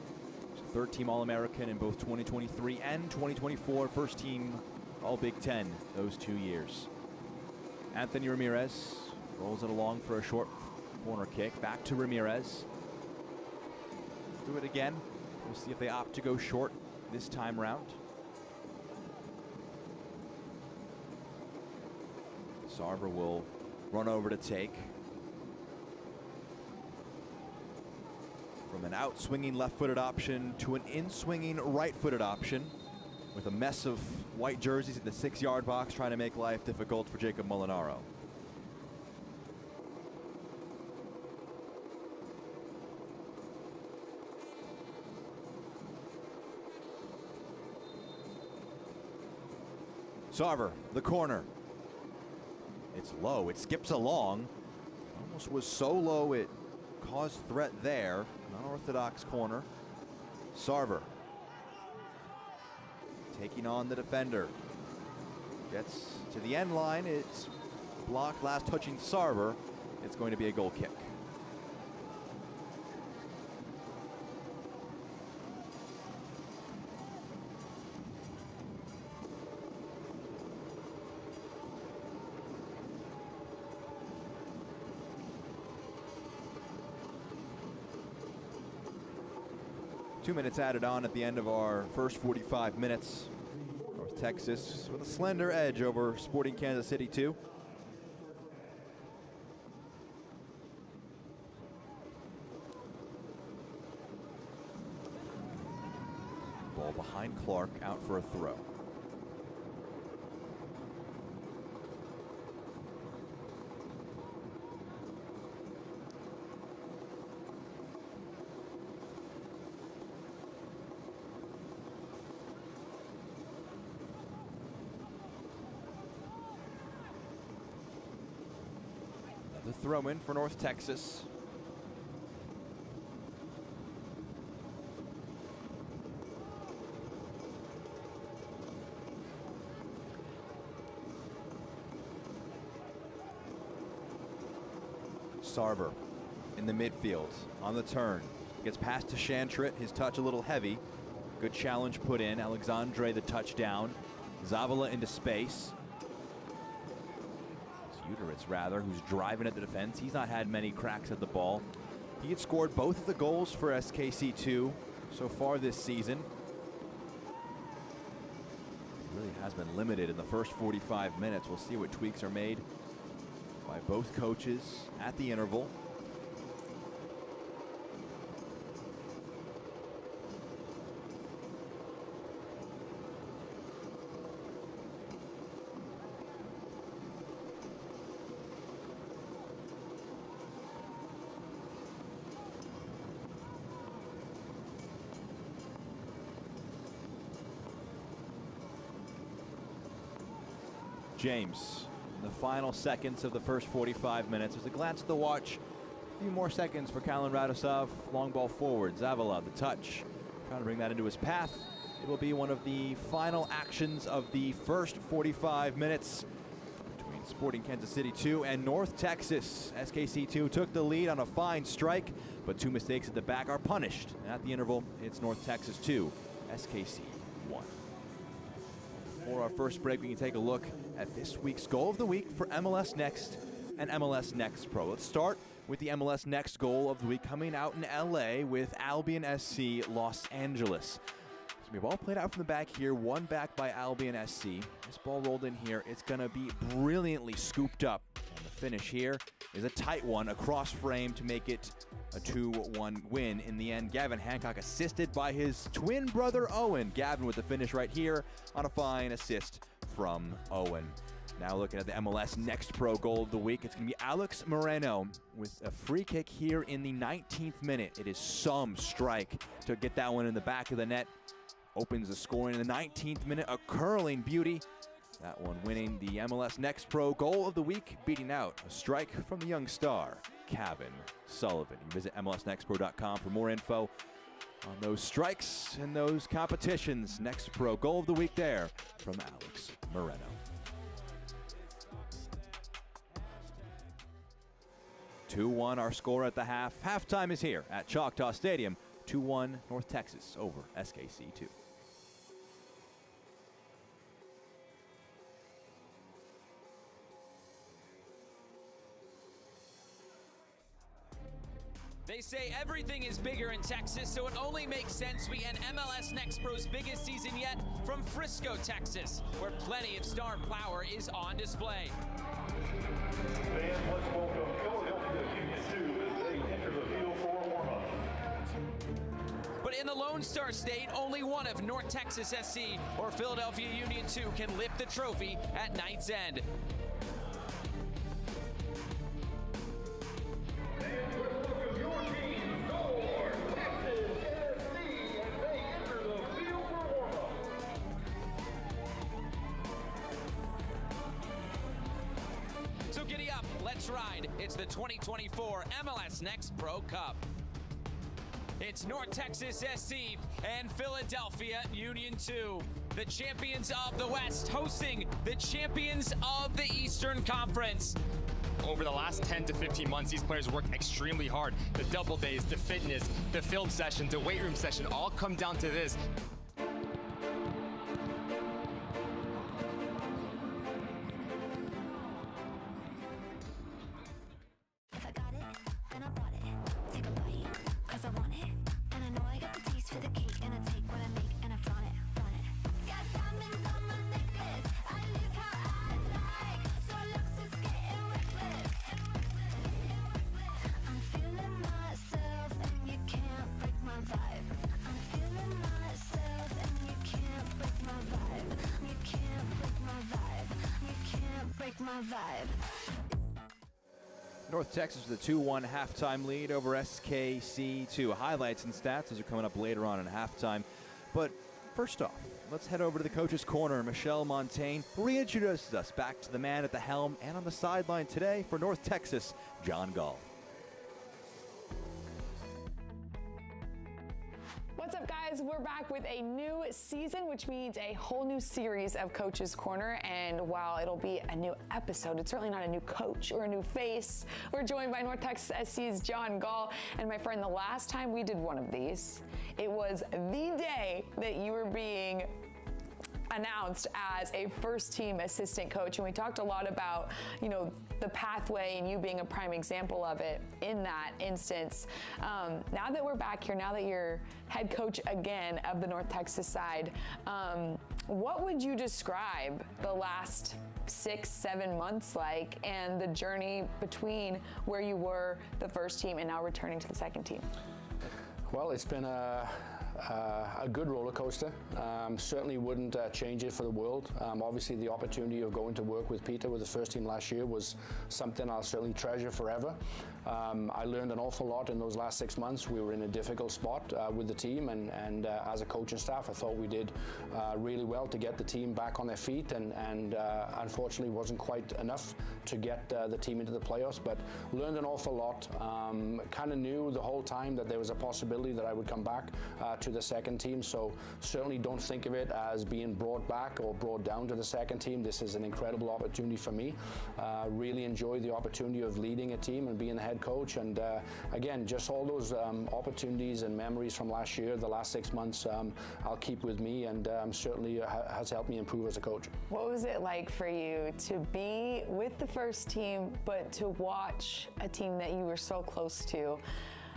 He's a third-team All-American in both 2023 and 2024. First team All-Big Ten those 2 years. Anthony Ramirez rolls it along for a short corner kick. Back to Ramirez. Do it again. We'll see if they opt to go short this time round. Sarver will run over to take. From an out-swinging left-footed option to an in-swinging right-footed option, with a mess of white jerseys at the 6-yard box trying to make life difficult for Jacob Molinaro. Sarver, the corner. It's low, it skips along. Almost was so low it caused threat there. Unorthodox corner. Sarver taking on the defender. Gets to the end line. It's blocked, last touching Sarver. It's going to be a goal kick. Two minutes added on at the end of our first 45 minutes. North Texas with a slender edge over Sporting Kansas City 2. Ball behind Clark, out for a throw. The throw in for North Texas. Sarver in the midfield on the turn. Gets past to Shantrit, his touch a little heavy. Good challenge put in. Alexandre the touchdown. Zavala into space. Uteritz rather, who's driving at the defense. He's not had many cracks at the ball. He had scored both of the goals for SKC2 so far this season. He really has been limited in the first 45 minutes. We'll see what tweaks are made by both coaches at the interval. James, in the final seconds of the first 45 minutes. There's a glance at the watch. A few more seconds for Kalen Radosov. Long ball forward. Zavala, the touch. Trying to bring that into his path. It will be one of the final actions of the first 45 minutes between Sporting Kansas City 2 and North Texas. SKC 2 took the lead on a fine strike, but two mistakes at the back are punished. And at the interval, it's North Texas 2, SKC 1. For our first break, we can take a look at this week's goal of the week for MLS Next and MLS Next Pro. Let's start with the MLS Next goal of the week coming out in LA with Albion SC Los Angeles. So we have all played out from the back here, one back by Albion SC. This ball rolled in here. It's going to be brilliantly scooped up. And the finish here is a tight one across frame to make it a 2-1 win. In the end, Gavin Hancock assisted by his twin brother Owen. Gavin with the finish right here on a fine assist from Owen. Now looking at the MLS Next Pro goal of the week, it's going to be Alex Moreno with a free kick here in the 19th minute. It is some strike to get that one in the back of the net. Opens the scoring in the 19th minute, a curling beauty. That one winning the MLS Next Pro goal of the week, beating out a strike from the young star, Kevin Sullivan. You visit MLSNextPro.com for more info on those strikes and those competitions. Next Pro goal of the week there from Alex Moreno. 2-1 our score at the half. Halftime is here at Choctaw Stadium. 2-1 North Texas over SKC 2. They say everything is bigger in Texas, so it only makes sense we end MLS Next Pro's biggest season yet from Frisco, Texas, where plenty of star power is on display. Fans, let's welcome Philadelphia Union 2 as they enter the field for a warm-up. But in the Lone Star State, only one of North Texas SC or Philadelphia Union 2 can lift the trophy at night's end. So giddy up, let's ride. It's the 2024 MLS Next Pro Cup. It's North Texas SC and Philadelphia Union 2, the champions of the West, hosting the champions of the Eastern Conference. Over the last 10 to 15 months, these players work extremely hard. The double days, the fitness, the film sessions, the weight room session, all come down to this. North Texas with a 2-1 halftime lead over SKC 2. Highlights and stats as are coming up later on in halftime. But first off, let's head over to the coach's corner. Michelle Montaigne reintroduces us back to the man at the helm and on the sideline today for North Texas, John Gall. What's up, guys? We're back with a new season, which means a whole new series of Coach's Corner. And while it'll be a new episode, it's certainly not a new coach or a new face. We're joined by North Texas SC's John Gall. And my friend, the last time we did one of these, it was the day that you were being announced as a first-team assistant coach, and we talked a lot about, the pathway and you being a prime example of it in that instance. Now that we're back here, now that you're head coach again of the North Texas side, what would you describe the last 6-7 months like, and the journey between where you were the first team and now returning to the second team? Well, it's been a good roller coaster. Certainly wouldn't change it for the world. Obviously, the opportunity of going to work with Peter with the first team last year was something I'll certainly treasure forever. I learned an awful lot in those last 6 months. We were in a difficult spot with the team, and as a coaching staff, I thought we did really well to get the team back on their feet, and unfortunately wasn't quite enough to get the team into the playoffs, but learned an awful lot. Kind of knew the whole time that there was a possibility that I would come back to the second team. team. So certainly don't think of it as being brought back or brought down to the second team. This is an incredible opportunity for me. Really enjoy the opportunity of leading a team and being the head coach. And again, just all those opportunities and memories from last year, the last 6 months, I'll keep with me, and certainly has helped me improve as a coach. What was it like for you to be with the first team, but to watch a team that you were so close to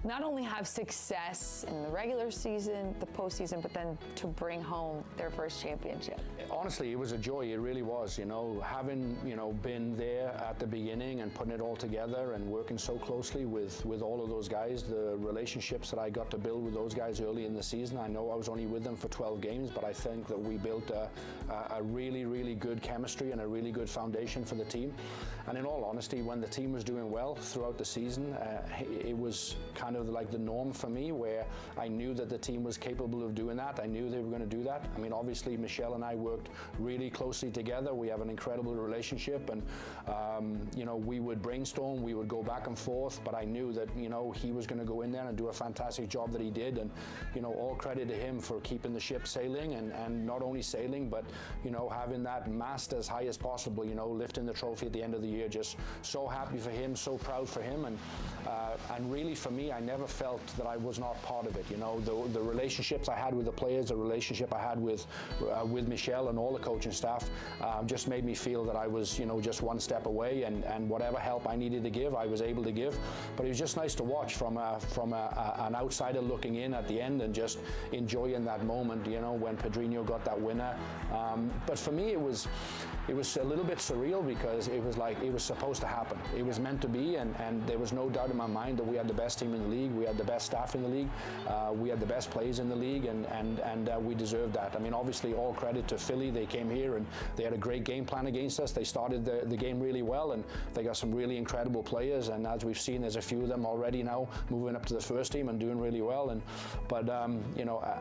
not only have success in the regular season, the postseason, but then to bring home their first championship? Honestly, it was a joy. It really was. Having been there at the beginning and putting it all together and working so closely with all of those guys, the relationships that I got to build with those guys early in the season. I know I was only with them for 12 games, but I think that we built a really, really good chemistry and a really good foundation for the team. And in all honesty, when the team was doing well throughout the season, it was kind of like the norm for me, where I knew that the team was capable of doing that. I knew they were going to do that. I mean, obviously, Michel and I worked really closely together. We have an incredible relationship, and we would brainstorm, we would go back and forth, but I knew that he was going to go in there and do a fantastic job that he did, and all credit to him for keeping the ship sailing, and not only sailing, but having that mast as high as possible, lifting the trophy at the end of the year. Just so happy for him, so proud for him, and really for me, I never felt that I was not part of it. The relationships I had with the players, the relationship I had with Michel and all the coaching staff, just made me feel that I was just one step away, and whatever help I needed to give, I was able to give. But it was just nice to watch from an outsider looking in at the end, and just enjoying that moment, when Pedrinho got that winner. But for me, it was a little bit surreal, because it was like it was supposed to happen. It was meant to be, and there was no doubt in my mind that we had the best team in the league, we had the best staff in the league, we had the best players in the league, and we deserved that. I mean, obviously, all credit to Philly. They came here and they had a great game plan against us. They started the game really well, and they got some really incredible players, and as we've seen, there's a few of them already now moving up to the first team and doing really well. But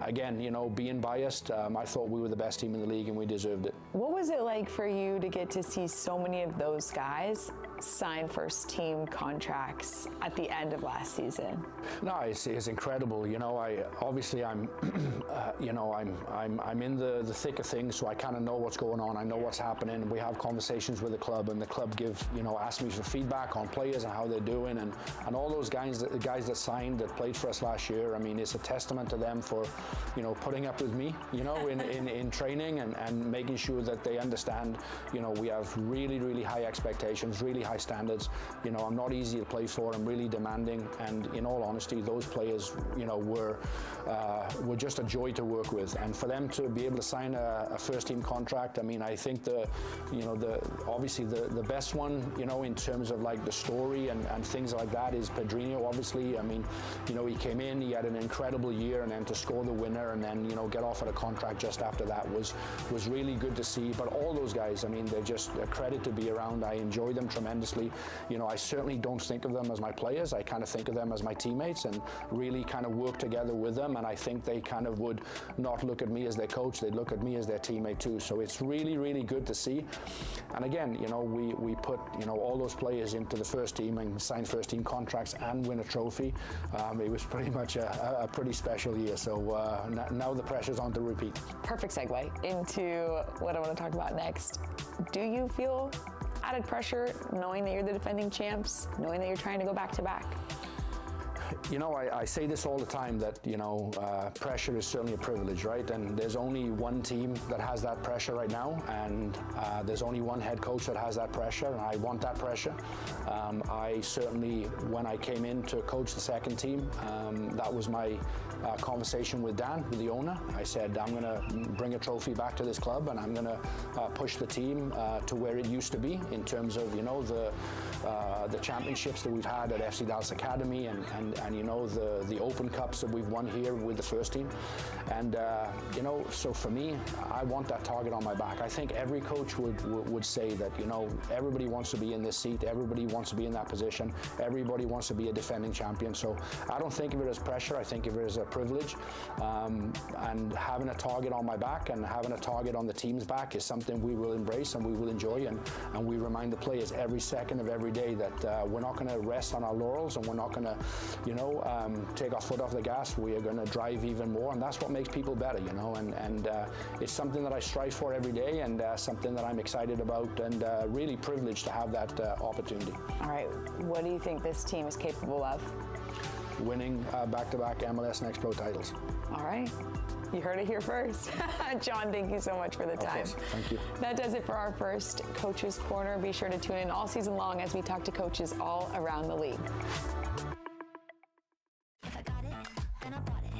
again, being biased, I thought we were the best team in the league, and we deserved it. What was it like for you to get to see so many of those guys sign first team contracts at the end of last season? No, it's incredible. I'm in the thick of things, so I kind of know what's going on. I know what's happening. We have conversations with the club, and the club ask me for feedback on players and how they're doing, and all those guys that signed, that played for us last year. I mean, it's a testament to them for putting up with me in training, and making sure that they understand we have really, really high expectations, really high standards. I'm not easy to play for. I'm really demanding, and in all honesty, those players were just a joy to work with. And for them to be able to sign a first team contract, I mean, I think obviously the best one in terms of like the story and things like that is Pedrinho. Obviously, I mean, he came in, he had an incredible year, and then to score the winner and then get offered a contract just after that was really good to see. But all those guys, I mean, they're just a credit to be around. I enjoy them tremendously. I certainly don't think of them as my players. I kind of think of them as my teammates, and really kind of work together with them. And I think they kind of would not look at me as their coach, they'd look at me as their teammate too. So it's really, really good to see. And again, we put all those players into the first team and sign first team contracts and win a trophy. It was pretty much a pretty special year. So now the pressure's on to repeat. Perfect segue into what I want to talk about next. Do you feel added pressure knowing that you're the defending champs, knowing that you're trying to go back to back? I say this all the time, that, pressure is certainly a privilege, right? And there's only one team that has that pressure right now, and there's only one head coach that has that pressure, and I want that pressure. I certainly, when I came in to coach the second team, that was my conversation with Dan, with the owner. I said, I'm going to bring a trophy back to this club, and I'm going to push the team to where it used to be in terms of, the championships that we've had at FC Dallas Academy, and the Open Cups that we've won here with the first team. And, so for me, I want that target on my back. I think every coach would say that, everybody wants to be in this seat, everybody wants to be in that position, everybody wants to be a defending champion. So I don't think of it as pressure, I think of it as a privilege. And having a target on my back and having a target on the team's back is something we will embrace and we will enjoy, and we remind the players every second of every day that we're not going to rest on our laurels, and we're not going to, take our foot off the gas. We are going to drive even more, and that's what makes people better, and it's something that I strive for every day, and something that I'm excited about, and really privileged to have that opportunity. All right, what do you think this team is capable of? Winning back-to-back MLS Next Pro titles. All right. You heard it here first. John, thank you so much for the time. Thank you. That does it for our first Coaches Corner. Be sure to tune in all season long as we talk to coaches all around the league. If I got it, then I bought it.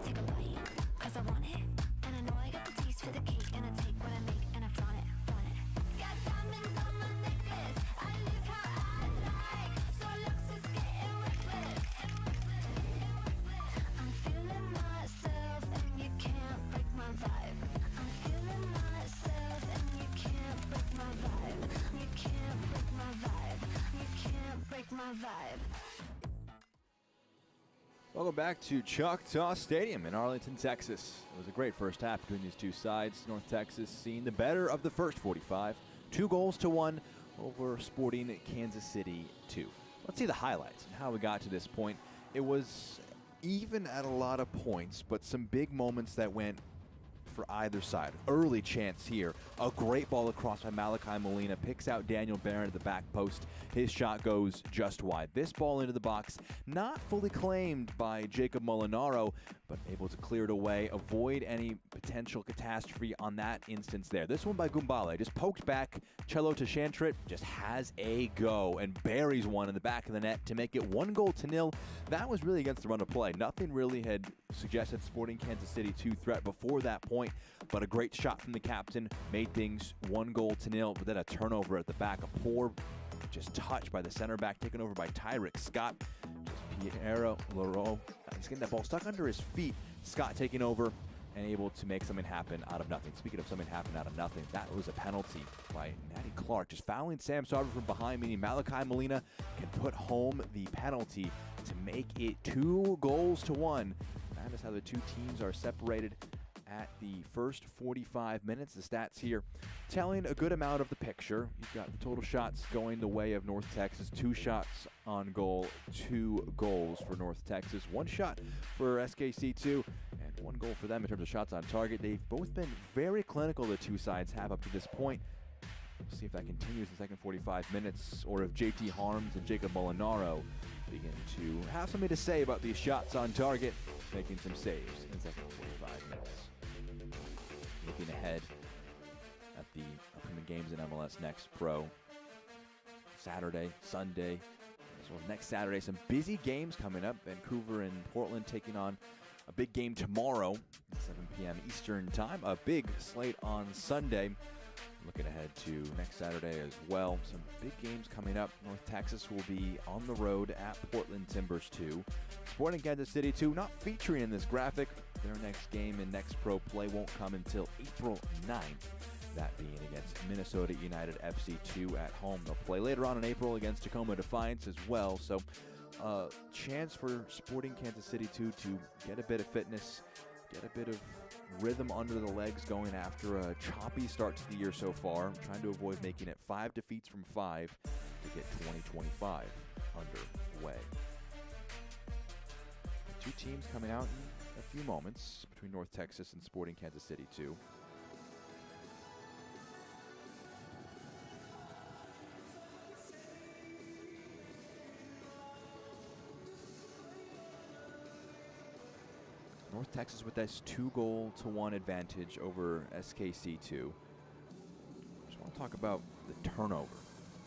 Take a bite, 'cause I want it. And I know I got the taste for the cake. And I take what I make and I flaunt it, flaunt it. Got diamonds on my necklace. I live how I like. So looks is getting reckless. I'm feeling myself and you can't break my vibe. I'm feeling myself and you can't break my vibe. You can't break my vibe. You can't break my vibe. Welcome back to Choctaw Stadium in Arlington, Texas. It was a great first half between these two sides. North Texas seeing the better of the first 45. 2-1 over Sporting Kansas City 2. Let's see the highlights and how we got to this point. It was even at a lot of points, but some big moments that went for either side. Early chance here. A great ball across by Malachi Molina. Picks out Daniel Barron at the back post. His shot goes just wide. This ball into the box, not fully claimed by Jacob Molinaro, but able to clear it away, avoid any potential catastrophe on that instance there. This one by Gumbale, just poked back. Cello to Shantrit just has a go and buries one in the back of the net to make it 1-0. That was really against the run of play. Nothing really had suggested Sporting Kansas City 2 threat before that point, but a great shot from the captain made things 1-0, but then a turnover at the back. A poor just touch by the center back, taken over by Tyrick Scott. Just Piero Leroux, he's getting that ball stuck under his feet. Scott taking over and able to make something happen out of nothing. Speaking of something happen out of nothing, that was a penalty by Natty Clark, just fouling Sam Sarver from behind, meaning Malachi Molina can put home the penalty to make it 2-1. That is how the two teams are separated at the first 45 minutes. The stats here telling a good amount of the picture. You've got the total shots going the way of North Texas. 2 shots on goal, 2 goals for North Texas. 1 shot for SKC2 and 1 goal for them in terms of shots on target. They've both been very clinical, the two sides have up to this point. We'll see if that continues in the second 45 minutes, or if JT Harms and Jacob Molinaro begin to have something to say about these shots on target, making some saves in the second 45 minutes. Looking ahead at the upcoming games in MLS Next Pro. Saturday, Sunday, as well as next Saturday. Some busy games coming up. Vancouver and Portland taking on a big game tomorrow at 7 p.m. Eastern Time. A big slate on Sunday. Looking ahead to next Saturday as well. Some big games coming up. North Texas will be on the road at Portland Timbers 2. Sporting Kansas City 2 not featuring in this graphic. Their next game in Next Pro play won't come until April 9th. That being against Minnesota United FC 2 at home. They'll play later on in April against Tacoma Defiance as well. So chance for Sporting Kansas City 2 to get a bit of fitness, get a bit of rhythm under the legs going after a choppy start to the year so far. Trying to avoid making it 5 defeats from 5 to get 2025 underway. The two teams coming out in a few moments between North Texas and Sporting Kansas City 2. North Texas with this 2-1 advantage over SKC2. Just want to talk about the turnover.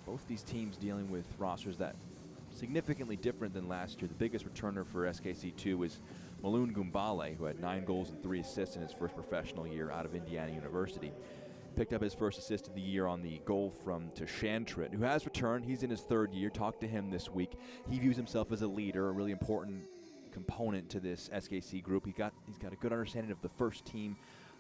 Both these teams dealing with rosters that are significantly different than last year. The biggest returner for SKC2 is Maloon Gumbale, who had 9 goals and 3 assists in his first professional year out of Indiana University. Picked up his first assist of the year on the goal from Shantrit, who has returned. He's in his 3rd year. Talked to him this week. He views himself as a leader, a really important component to this SKC group. He's got a good understanding of the first team,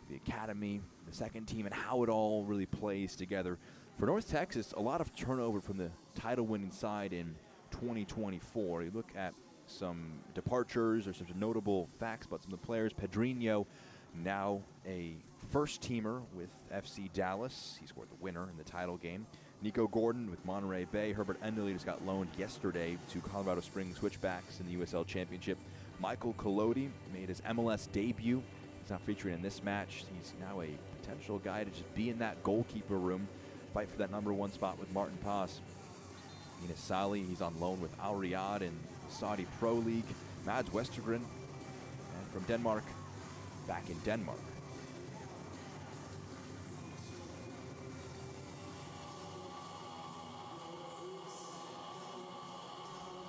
the academy, the second team, and how it all really plays together. For North Texas, a lot of turnover from the title-winning side in 2024. You look at some departures or some notable facts about some of the players. Pedrinho, now a first-teamer with FC Dallas. He scored the winner in the title game. Nico Gordon with Monterey Bay. Herbert Enderle just got loaned yesterday to Colorado Springs Switchbacks in the USL Championship. Michael Collodi made his MLS debut. He's not featuring in this match. He's now a potential guy to just be in that goalkeeper room, fight for that #1 spot with Martin Paz. Enes Sali, he's on loan with Al Riyadh in the Saudi Pro League. Mads Westergren, and from Denmark, back in Denmark.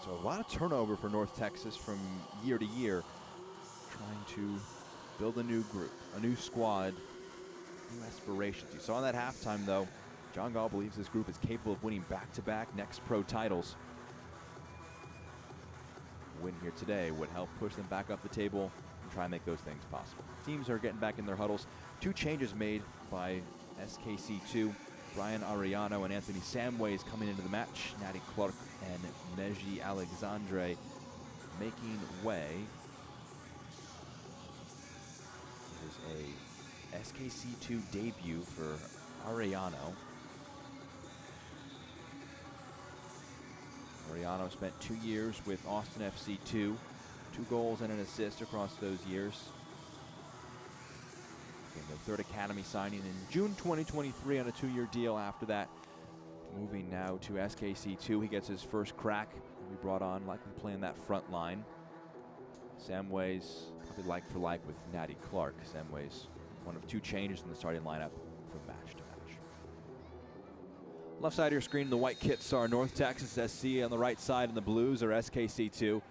So a lot of turnover for North Texas from year to year, trying to build a new group, a new squad, new aspirations. You saw in that halftime, though, John Gall believes this group is capable of winning back-to-back Next Pro titles. A win here today would help push them back up the table and try and make those things possible. Teams are getting back in their huddles. 2 changes made by SKC2. Brian Ariano and Anthony Samways coming into the match. Natty Clark and Meji Alexandre making way. It is a SKC2 debut for Ariano. Ariano spent 2 years with Austin FC2. 2 goals and an assist across those years. Their 3rd academy signing in June 2023 on a 2-year deal after that. Moving now to SKC2. He gets his first crack. We brought on, likely playing that front line. Samways, probably like for like with Natty Clark. Samways, one of 2 changes in the starting lineup from match to match. Left side of your screen, the white kits are North Texas SC. On the right side, and the blues are SKC2.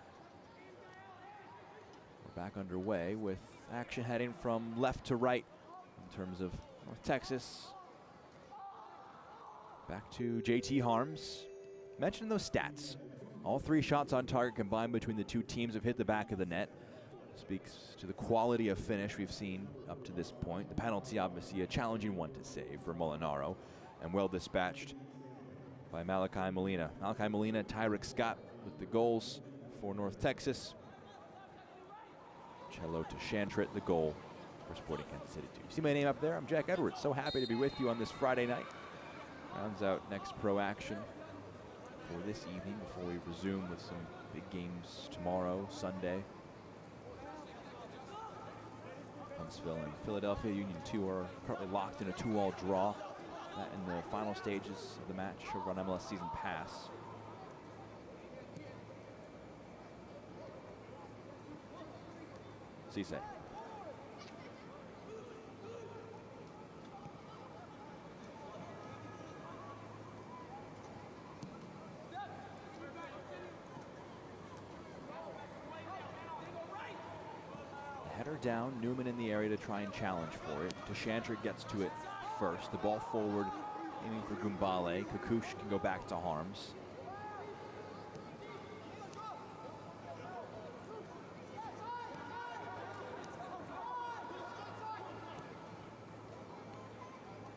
We're back underway with action heading from left to right in terms of North Texas. Back to JT Harms. Mentioning those stats. All 3 shots on target combined between the 2 teams have hit the back of the net. Speaks to the quality of finish we've seen up to this point. The penalty, obviously, a challenging one to save for Molinaro, and well dispatched by Malachi Molina. Malachi Molina, Tyrick Scott with the goals for North Texas. Cello to Shantrit, the goal for Sporting Kansas City 2. You see my name up there? I'm Jack Edwards. So happy to be with you on this Friday night. Rounds out Next Pro action for this evening before we resume with some big games tomorrow, Sunday. Huntsville and Philadelphia Union 2 are currently locked in a 2-all draw. That in the final stages of the match over on MLS Season Pass. Cisse. Header down, Newman in the area to try and challenge for it. Shantrit gets to it first. The ball forward, aiming for Gumbale. Kakush can go back to Harms.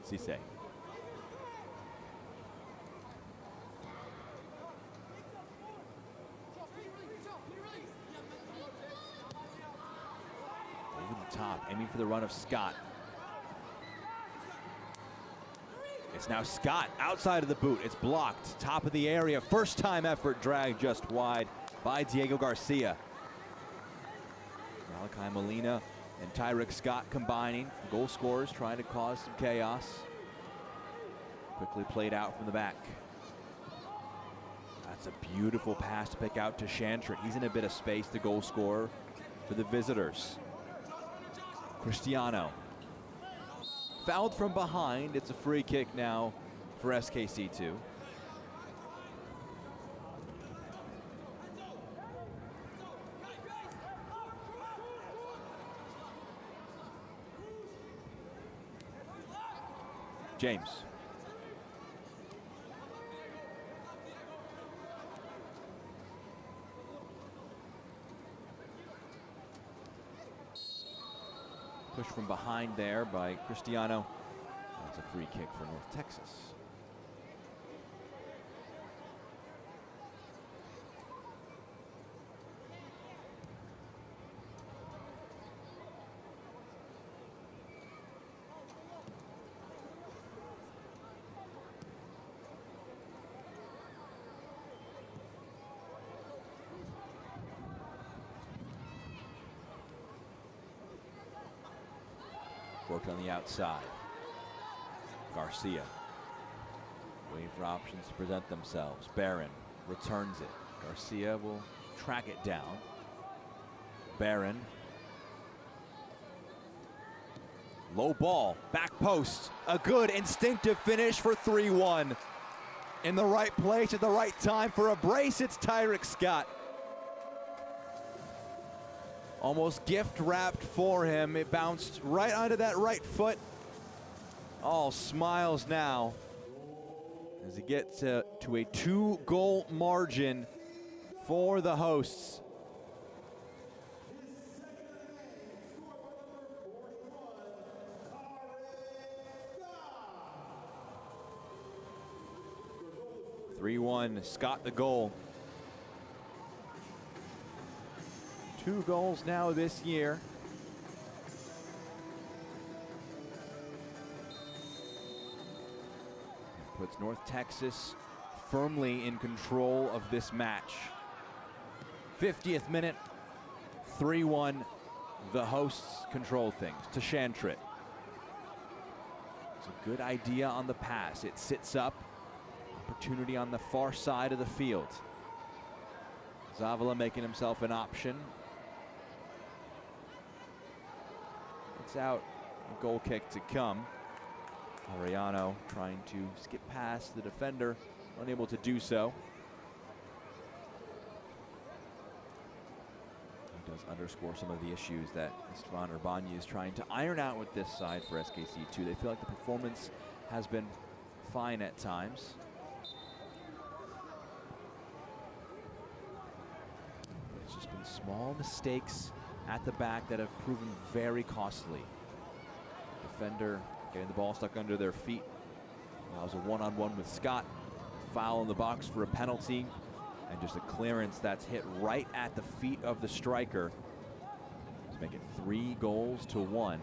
Cisse. Over the top, aiming for the run of Scott. It's now Scott outside of the boot. It's blocked, top of the area. First time effort dragged just wide by Diego Garcia. Malachi Molina and Tyrick Scott combining. Goal scorers trying to cause some chaos. Quickly played out from the back. That's a beautiful pass to pick out to Shantrit. He's in a bit of space, the goal scorer for the visitors. Cristiano. Fouled from behind. It's a free kick now for SKC2. James. Push from behind there by Cristiano. That's a free kick for North Texas. Worked on the outside. Garcia waiting for options to present themselves. Barron returns it. Garcia will track it down. Barron. Low ball, back post. A good instinctive finish for 3-1. In the right place at the right time for a brace, it's Tyreek Scott. Almost gift wrapped for him. It bounced right onto that right foot. All smiles now as he gets to a 2-goal margin for the hosts. Scott the goal. 2 goals now this year. Puts North Texas firmly in control of this match. 50th minute, 3-1. The hosts control things to Shantrit. It's a good idea on the pass. It sits up. Opportunity on the far side of the field. Zavala making himself an option. It's out. A goal kick to come. Ariano trying to skip past the defender, unable to do so. He does underscore some of the issues that Istvan Urbani is trying to iron out with this side for SKC2. They feel like the performance has been fine at times. It's just been small mistakes at the back that have proven very costly. Defender getting the ball stuck under their feet. Allows a one-on-one with Scott. Foul in the box for a penalty. And just a clearance that's hit right at the feet of the striker to make it 3-1.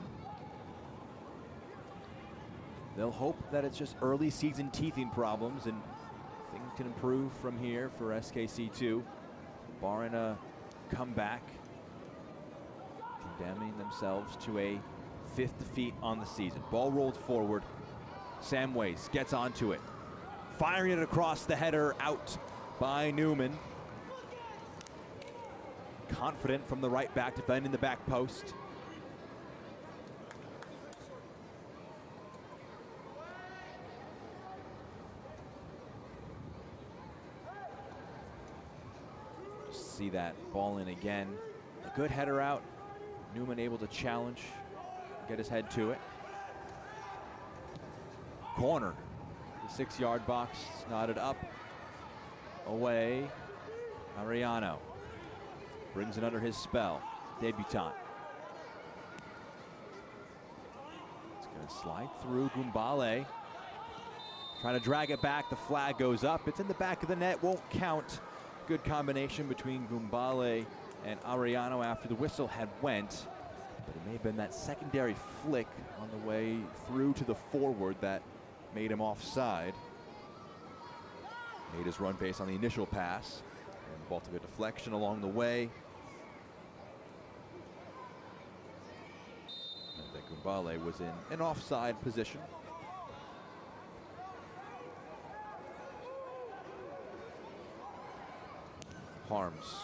They'll hope that it's just early season teething problems and things can improve from here for SKC2. Barring a comeback, condemning themselves to a 5th defeat on the season. Ball rolled forward. Samways gets onto it. Firing it across the header, out by Newman. Confident from the right back, defending the back post. See that ball in again. A good header out. Newman able to challenge, get his head to it. Corner. The 6-yard box knotted up. Away. Ariano brings it under his spell. Debutant. It's going to slide through. Gumbale trying to drag it back. The flag goes up. It's in the back of the net. Won't count. Good combination between Gumbale and Ariano after the whistle had went. But it may have been that secondary flick on the way through to the forward that made him offside. Made his run based on the initial pass. And the ball took a deflection along the way. And that Gumbale was in an offside position. Harms.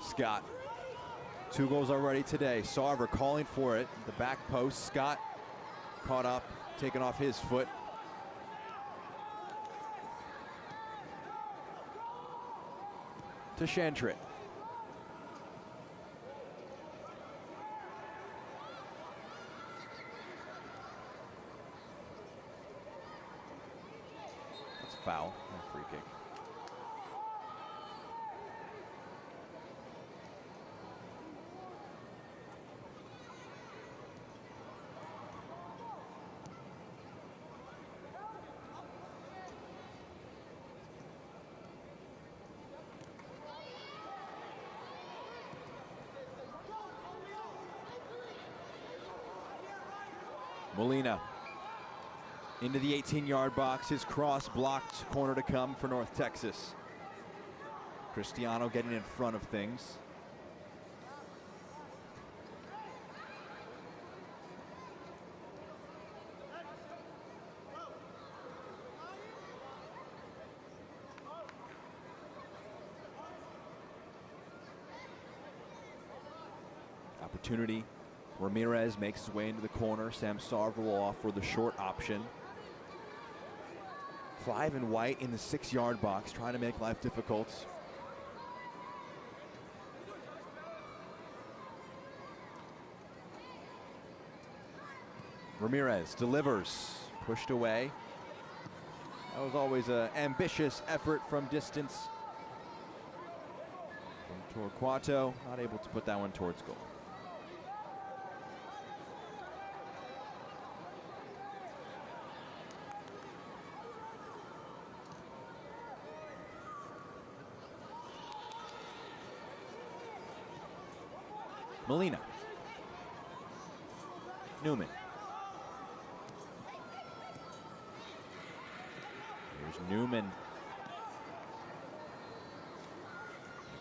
Scott, 2 goals already today. Sarver calling for it. The back post. Scott caught up, taken off his foot. To Shantrit. That's a foul, a free kick. Molina into the 18-yard box. His cross blocked. Corner to come for North Texas. Cristiano getting in front of things. Opportunity. Ramirez makes his way into the corner. Sam Sarver will offer the short option. 5 and white in the 6-yard box, trying to make life difficult. Ramirez delivers, pushed away. That was always an ambitious effort from distance from Torquato, not able to put that one towards goal. Molina. Newman. Here's Newman.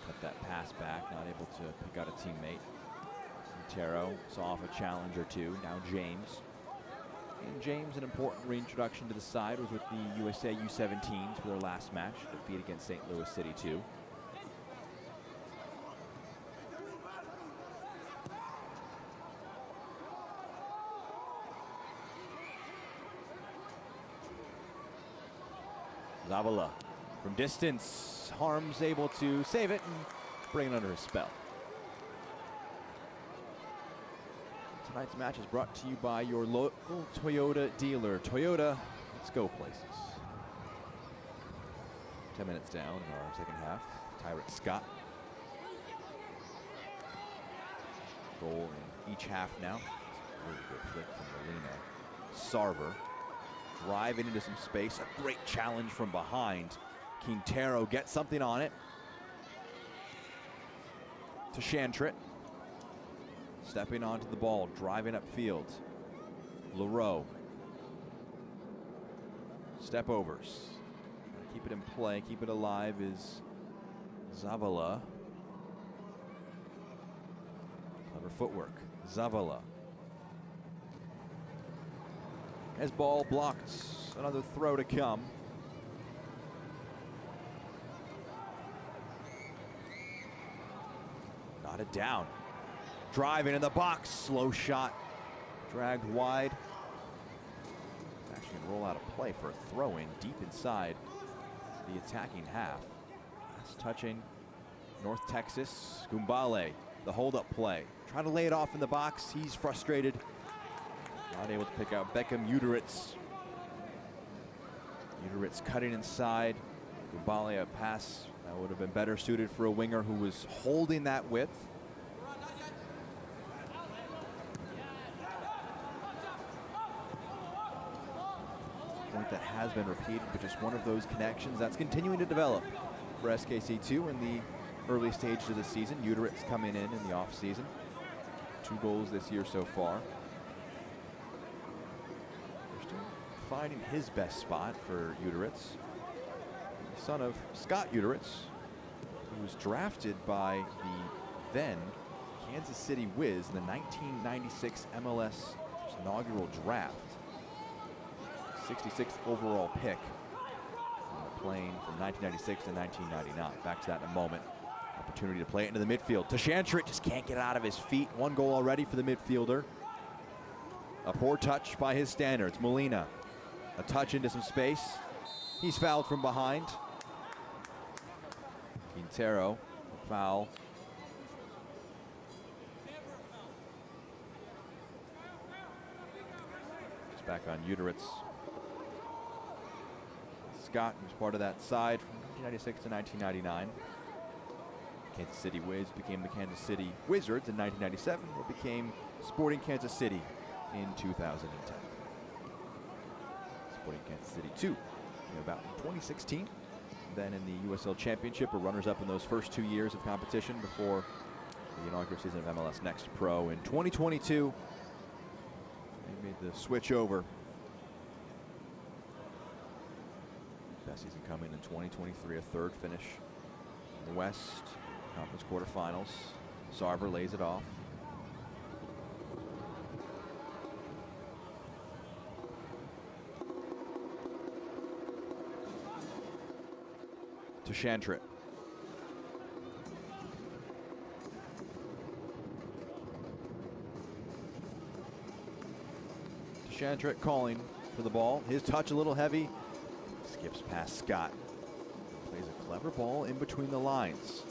Cut that pass back, not able to pick out a teammate. Montero saw off a challenge or two. Now James. And James, an important reintroduction to the side, was with the USA U17s for their last match, defeat against St. Louis City 2. Zavala from distance. Harms able to save it and bring it under his spell. Tonight's match is brought to you by your local Toyota dealer. Toyota, let's go places. 10 minutes down in our second half. Tyrek Scott. Goal in each half now. Really good flick from Molina. Sarver. Driving into some space. A great challenge from behind. Quintero gets something on it. To Shantrit. Stepping onto the ball, driving upfield. Leroux. Step overs. Keep it in play, keep it alive is Zavala. Clever footwork. Zavala. As ball blocked, another throw to come. Knotted down. Driving in the box, slow shot. Dragged wide. Actually a roll out of play for a throw-in deep inside the attacking half. Last touching North Texas. Gumbale, the hold-up play. Trying to lay it off in the box. He's frustrated. Not able to pick out Beckham. Uteritz. Uteritz cutting inside. Gumbale, a pass that would have been better suited for a winger who was holding that width. Point that has been repeated, but just one of those connections that's continuing to develop for SKC2 in the early stages of the season. Uteritz coming in the offseason. 2 goals this year so far. Finding his best spot for Uteritz. The son of Scott Uteritz, who was drafted by the then Kansas City Wiz in the 1996 MLS inaugural draft. 66th overall pick. Playing from 1996 to 1999. Back to that in a moment. Opportunity to play it into the midfield. To Shantrit, just can't get it out of his feet. 1 goal already for the midfielder. A poor touch by his standards. Molina. A touch into some space. He's fouled from behind. Quintero, foul. It's back on Uteritz. Scott was part of that side from 1996 to 1999. Kansas City Wiz became the Kansas City Wizards in 1997. It became Sporting Kansas City in 2010. Sporting Kansas City 2 came about in 2016. Then in the USL Championship, were runners-up in those first 2 years of competition before the inaugural season of MLS NEXT Pro. In 2022, they made the switch over. Best season coming in 2023, a third finish in the West Conference quarterfinals. Sarver lays it off. To Shantrit. Shantrit calling for the ball. His touch a little heavy. Skips past Scott. Plays a clever ball in between the lines.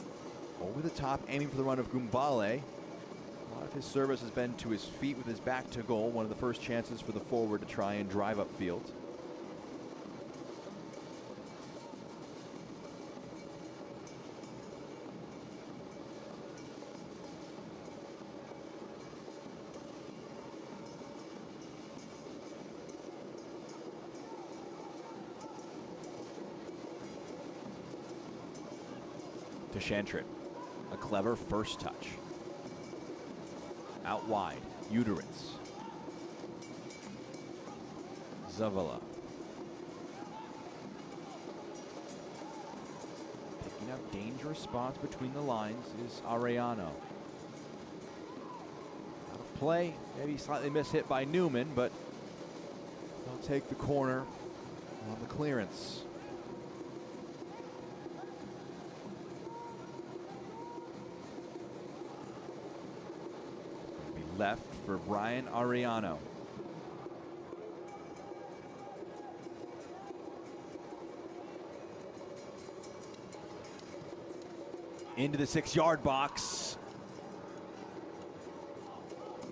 Over the top, aiming for the run of Gumbale. A lot of his service has been to his feet with his back to goal. One of the first chances for the forward to try and drive upfield. To Shantrit. A clever first touch. Out wide. Uterits. Zavala. Picking up dangerous spots between the lines is Arellano. Out of play. Maybe slightly mishit by Newman, but they'll take the corner on the clearance. Left for Brian Arellano. Into the 6-yard box.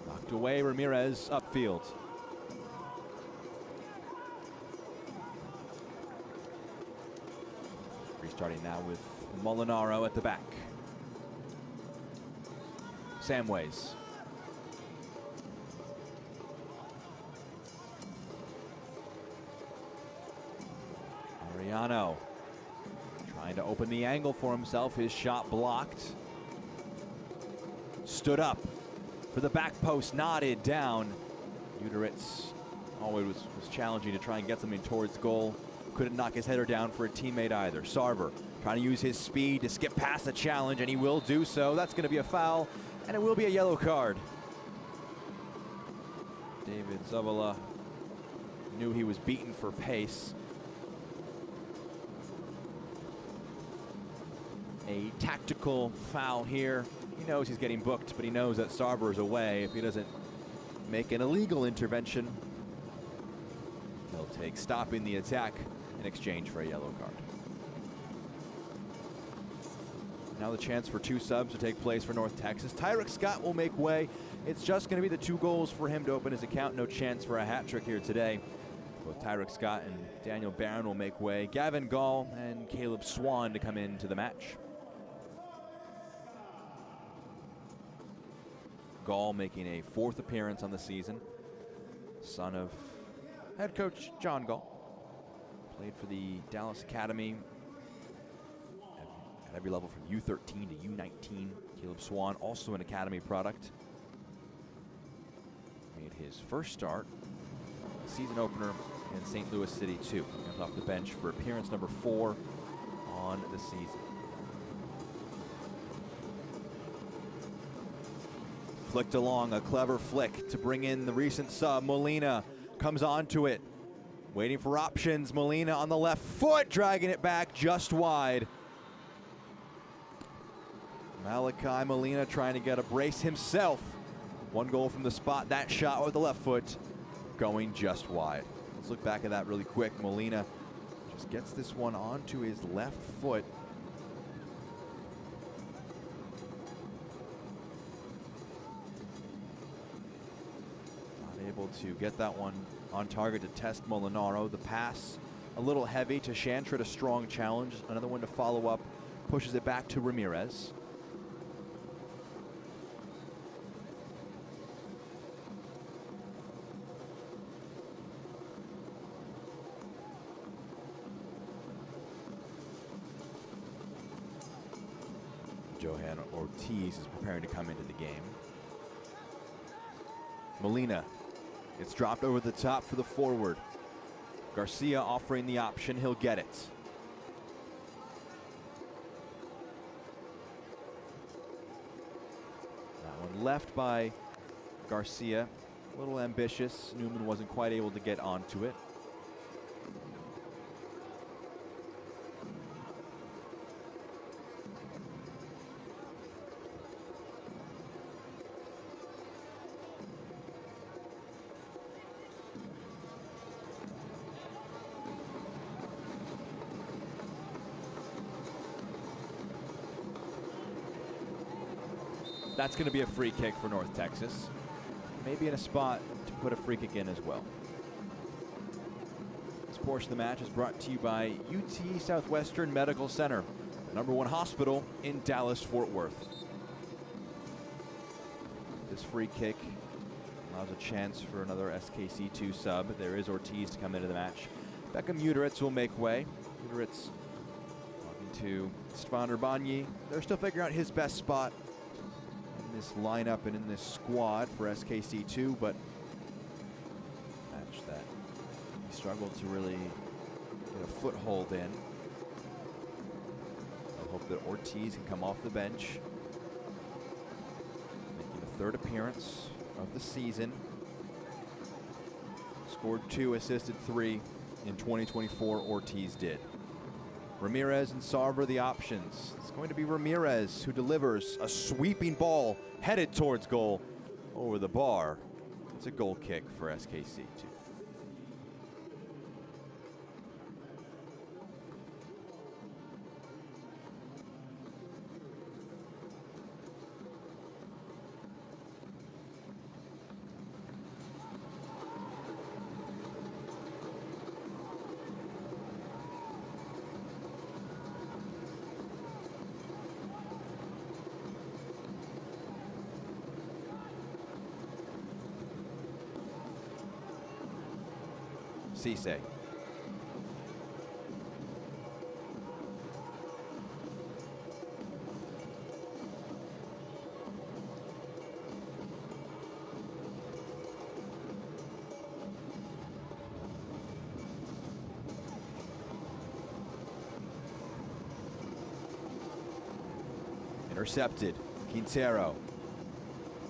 Knocked away, Ramirez upfield. Restarting now with Molinaro at the back. Samways. Arellano trying to open the angle for himself. His shot blocked. Stood up for the back post, nodded down. Uterits always was challenging to try and get something towards goal. Couldn't knock his header down for a teammate either. Sarver trying to use his speed to skip past the challenge, and he will do so. That's going to be a foul, and it will be a yellow card. David Zavala knew he was beaten for pace. A tactical foul here. He knows he's getting booked, but he knows that Sarver is away. If he doesn't make an illegal intervention, he'll take stopping the attack in exchange for a yellow card. Now the chance for 2 subs to take place for North Texas. Tyreek Scott will make way. It's just going to be the 2 goals for him to open his account. No chance for a hat trick here today. Both Tyreek Scott and Daniel Barron will make way. Gavin Gall and Caleb Swan to come into the match. Gall making a 4th appearance on the season. Son of head coach John Gall. Played for the Dallas Academy at every level from U13 to U19. Caleb Swan, also an Academy product. Made his first start, season opener in St. Louis City 2. Comes off the bench for appearance number 4 on the season. Flicked along, a clever flick to bring in the recent sub. Molina comes onto it. Waiting for options. Molina on the left foot, dragging it back just wide. Malachi Molina trying to get a brace himself. 1 goal from the spot. That shot with the left foot going just wide. Let's look back at that really quick. Molina just gets this one onto his left foot. To get that one on target to test Molinaro. The pass a little heavy to Shantrit, a strong challenge. Another one to follow up, pushes it back to Ramirez. Johan Ortiz is preparing to come into the game. Molina It's dropped over the top for the forward. Garcia offering the option, he'll get it. That one left by Garcia. A little ambitious. Newman wasn't quite able to get onto it. That's going to be a free kick for North Texas. Maybe in a spot to put a free kick in as well. This portion of the match is brought to you by UT Southwestern Medical Center, the #1 hospital in Dallas-Fort Worth. This free kick allows a chance for another SKC2 sub. There is Ortiz to come into the match. Beckham Uteritz will make way. Uteritz talking to Stefan Urbani. They're still figuring out his best spot this lineup and in this squad for SKC2, but match that he struggled to really get a foothold in. I hope that Ortiz can come off the bench, making the 3rd appearance of the season. Scored 2, assisted 3 in 2024. Ortiz did. Ramirez and Sarver the options. It's going to be Ramirez who delivers a sweeping ball headed towards goal over the bar. It's a goal kick for SKC2. Cisse. Intercepted. Quintero.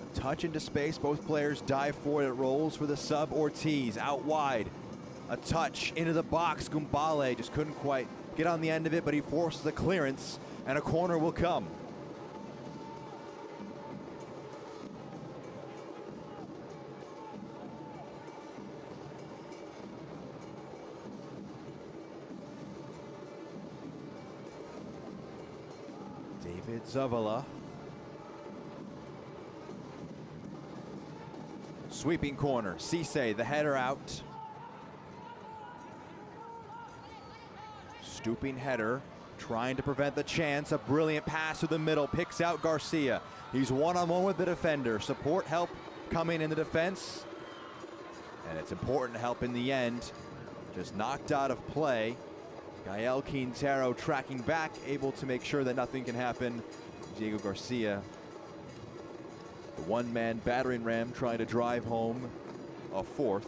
A touch into space. Both players dive for it. It rolls for the sub. Ortiz out wide. A touch into the box. Gumbale just couldn't quite get on the end of it, but he forces a clearance, and a corner will come. David Zavala. Sweeping corner. Cisse, the header out. Stooping header, trying to prevent the chance. A brilliant pass to the middle, picks out Garcia. He's one-on-one with the defender. Support help coming in the defense. And it's important help in the end. Just knocked out of play. Gael Quintero tracking back, able to make sure that nothing can happen. Diego Garcia, the one-man battering ram, trying to drive home a 4th.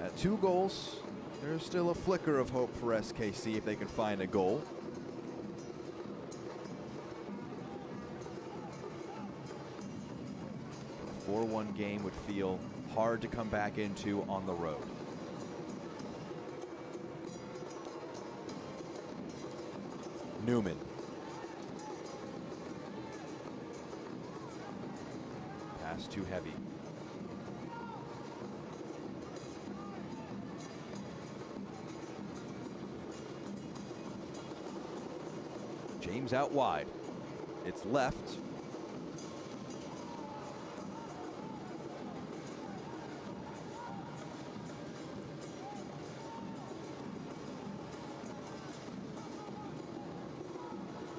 At 2 goals, there's still a flicker of hope for SKC if they can find a goal. A 4-1 game would feel hard to come back into on the road. Newman. Pass too heavy. James out wide. It's left.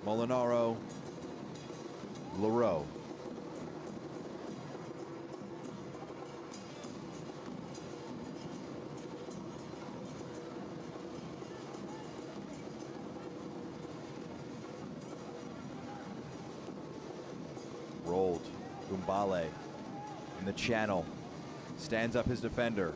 Molinaro. Leroux. Rolled. Gumbale in the channel. Stands up his defender.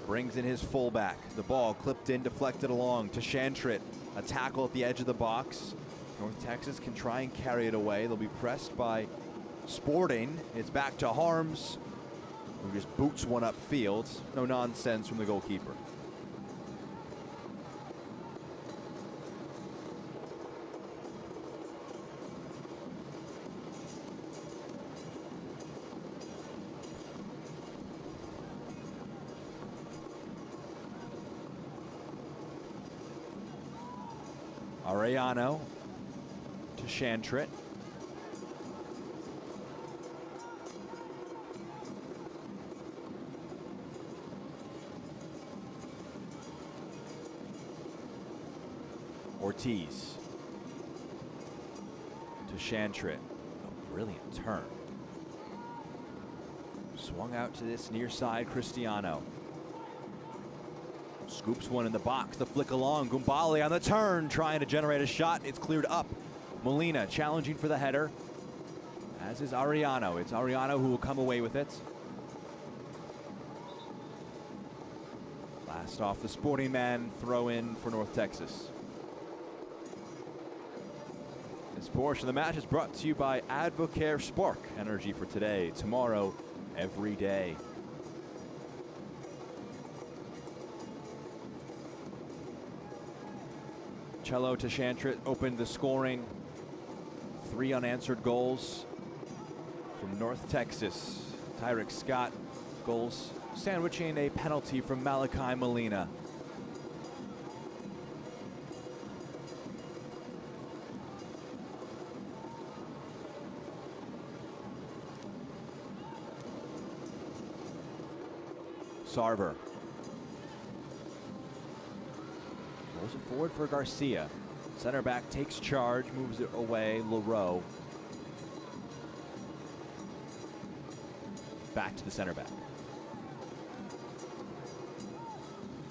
Brings in his fullback. The ball clipped in, deflected along to Shantrit. A tackle at the edge of the box. North Texas can try and carry it away. They'll be pressed by Sporting. It's back to Harms, who just boots one upfield. No nonsense from the goalkeeper. Arellano to Shantrit. Ortiz to Shantrit. A brilliant turn. Swung out to this near side, Cristiano. Scoops one in the box, the flick along. Gumbale on the turn, trying to generate a shot. It's cleared up. Molina challenging for the header, as is Arellano. It's Arellano who will come away with it. Last off the Sporting man, throw in for North Texas. This portion of the match is brought to you by Advocare Spark. Energy for today, tomorrow, every day. Cello to Shantrit opened the scoring. 3 unanswered goals from North Texas. Tyrek Scott goals sandwiching a penalty from Malachi Molina. Sarver. Rolls it forward for Garcia. Center back takes charge, moves it away. Leroux. Back to the center back.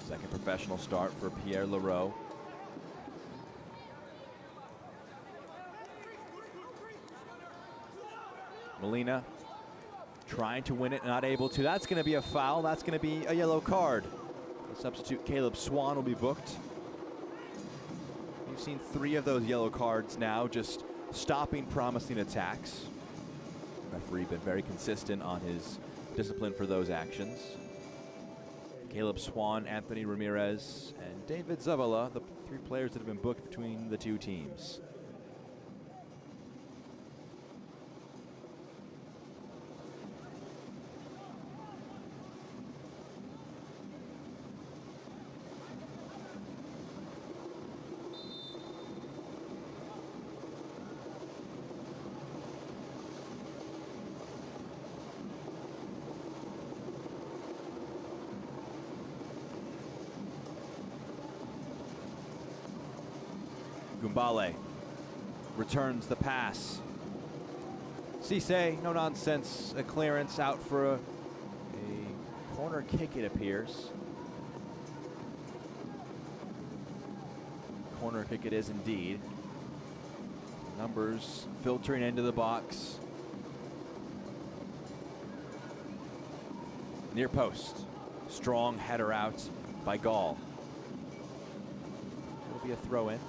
Second professional start for Pierre Leroux. Molina trying to win it, not able to. That's going to be a foul. That's going to be a yellow card. The substitute Caleb Swan will be booked. We've seen 3 of those yellow cards now, just stopping promising attacks. The referee been very consistent on his discipline for those actions. Caleb Swan, Anthony Ramirez, and David Zavala, the 3 players that have been booked between the 2 teams. Gumbale returns the pass. Cisse, no nonsense, a clearance out for a corner kick, it appears. Corner kick it is indeed. Numbers filtering into the box. Near post. Strong header out by Gall. It'll be a throw in.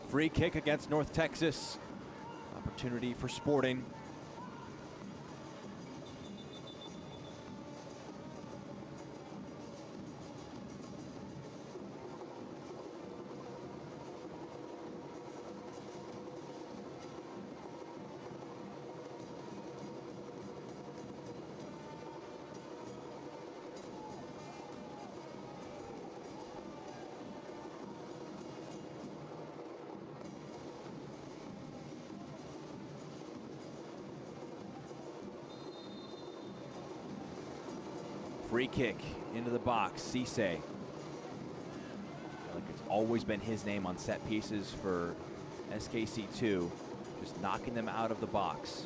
Free kick against North Texas. Opportunity for Sporting. Free kick into the box, Cisse. I feel like it's always been his name on set pieces for SKC2 just knocking them out of the box.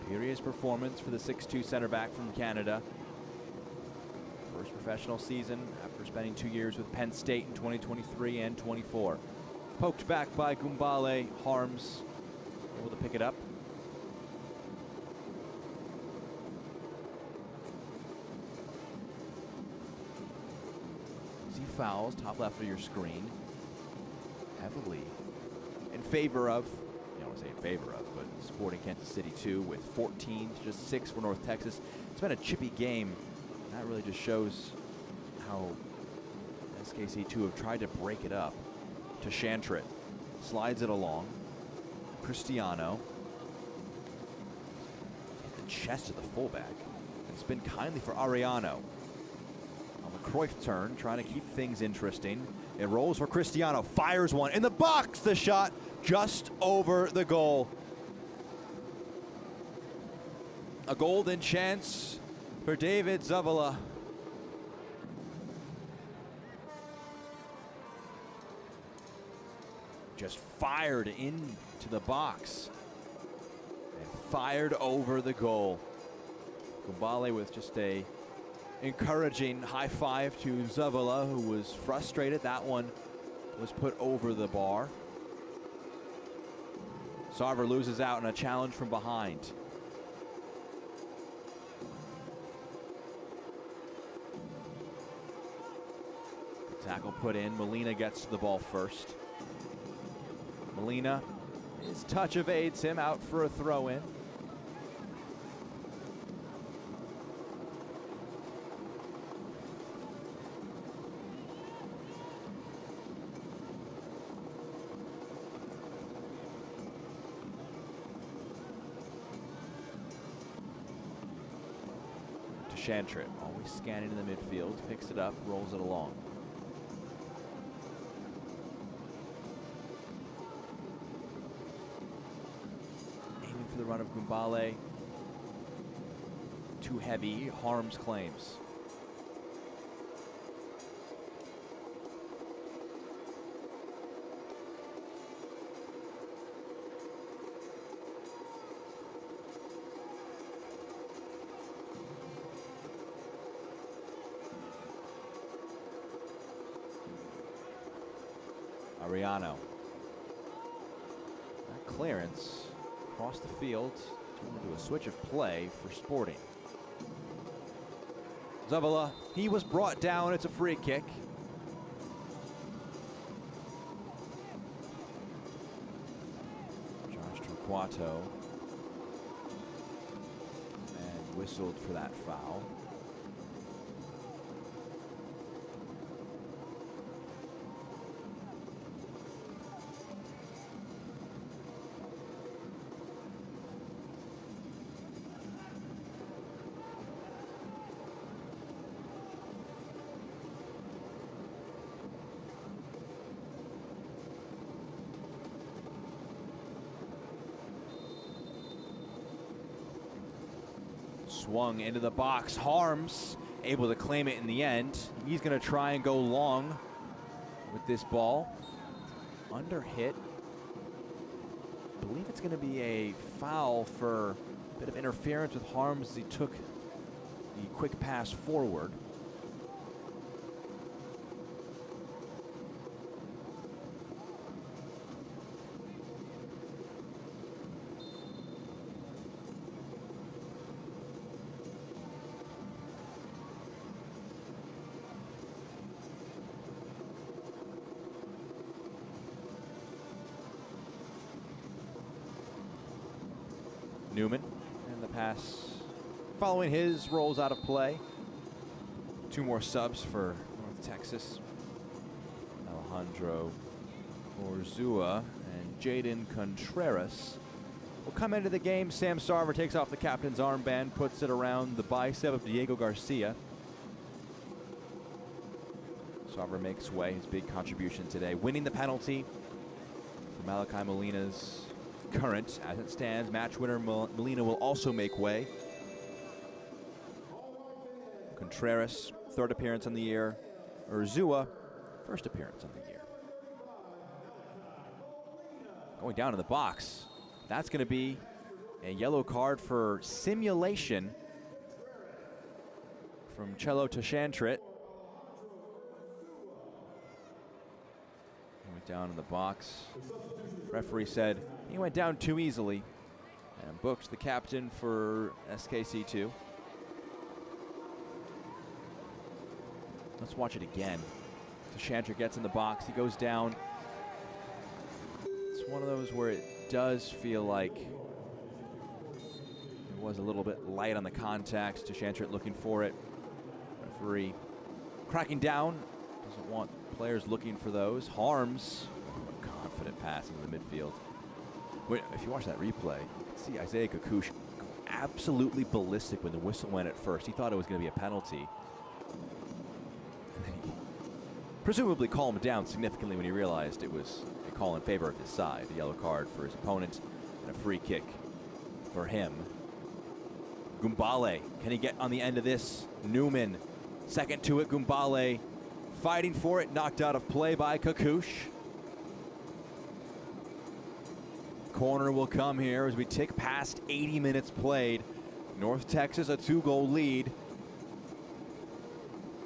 Imperious performance for the 6'2 center back from Canada. First professional season after spending 2 years with Penn State in 2023 and 24. Poked back by Gumbale. Harms able to pick it up. See fouls, top left of your screen. Heavily in favor of, I don't want to say in favor of, but Sporting Kansas City 2 with 14 to just 6 for North Texas. It's been a chippy game. That really just shows how SKC2 have tried to break it up. To Shantrit, slides it along. Cristiano. Hit the chest of the fullback. It's been kindly for Ariano. On the Cruyff turn, trying to keep things interesting. It rolls for Cristiano, fires one in the box. The shot just over the goal. A golden chance for David Zavala. Just fired into the box and fired over the goal. Gumbale with just a encouraging high five to Zavala, who was frustrated. That one was put over the bar. Sarver loses out in a challenge from behind. Tackle put in. Molina gets to the ball first. Molina, his touch evades him, out for a throw-in. To Shantrit, always scanning in the midfield, picks it up, rolls it along. The run of Gumbale. Too heavy, Harms claims. Ariano. That clearance. Across the field, turned into a switch of play for Sporting. Zavala, he was brought down. It's a free kick. Josh Torquato. And whistled for that foul. Swung into the box. Harms able to claim it in the end. He's going to try and go long with this ball. Under hit. I believe it's going to be a foul for a bit of interference with Harms as he took the quick pass forward. Newman, and the pass following his rolls out of play. Two more subs for North Texas. Alejandro Orzua and Jaden Contreras will come into the game. Sam Sarver takes off the captain's armband, puts it around the bicep of Diego Garcia. Sarver makes way, his big contribution today, winning the penalty for Malachi Molina's current. As it stands, match winner Molina will also make way. Contreras, third appearance on the year. Urzua, First appearance on the year. Going down to the box. That's going to be a yellow card for simulation from Cello Tashantrit. He went down in the box. Referee said he went down too easily and booked the captain for SKC2. Let's watch it again. Tashantrit gets in the box. He goes down. It's one of those where it does feel like it was a little bit light on the contact. Tashantrit looking for it. Referee cracking down. Doesn't want players looking for those. Harms. A confident pass into the midfield. Wait, if you watch that replay, you can see Isaiah Kakush go absolutely ballistic when the whistle went at first. He thought it was going to be a penalty. And then he presumably calmed down significantly when he realized it was a call in favor of his side. A yellow card for his opponent and a free kick for him. Gumbale, can he get on the end of this? Newman, second to it. Gumbale fighting for it, knocked out of play by Kakush. Corner will come here as we tick past 80 minutes played. North Texas a 2-goal lead.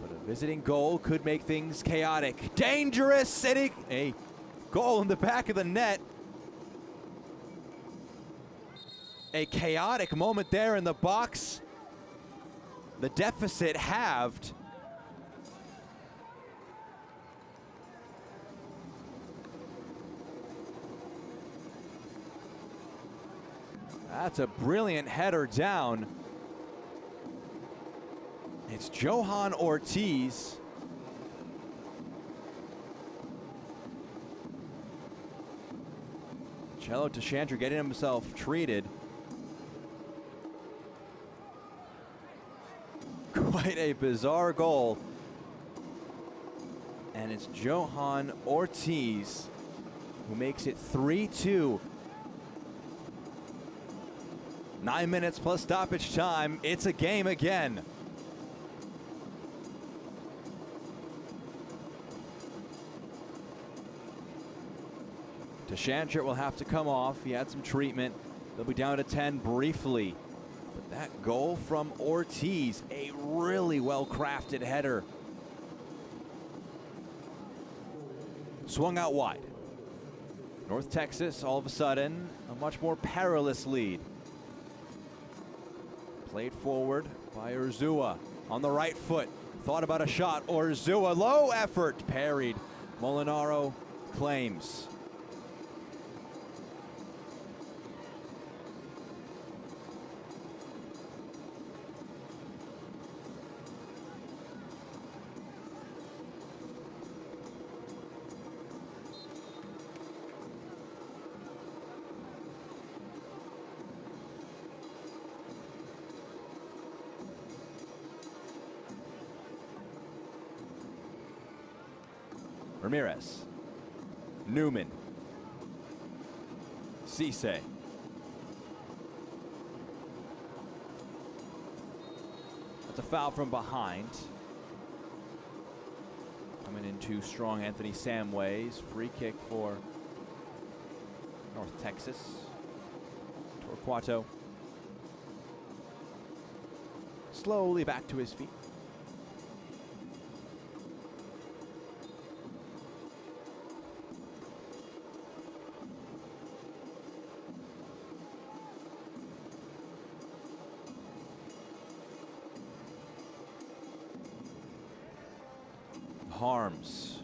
But a visiting goal could make things chaotic. Dangerous, and a goal in the back of the net. A chaotic moment there in the box. The deficit halved. That's a brilliant header down. It's Johan Ortiz. Cello Tashantrit getting himself treated. Quite a bizarre goal. And it's Johan Ortiz who makes it 3-2. 9 minutes plus stoppage time. It's a game again. Tashantrit will have to come off. He had some treatment. They'll be down to 10 briefly. But that goal from Ortiz, a really well-crafted header. Swung out wide. North Texas, all of a sudden, a much more perilous lead. Played forward by Urzua on the right foot. Thought about a shot. Urzua, low effort, parried. Molinaro claims. Ramirez, Newman, Cisse. That's a foul from behind. Coming in too strong, Anthony Samways. Free kick for North Texas. Torquato slowly back to his feet. Harms.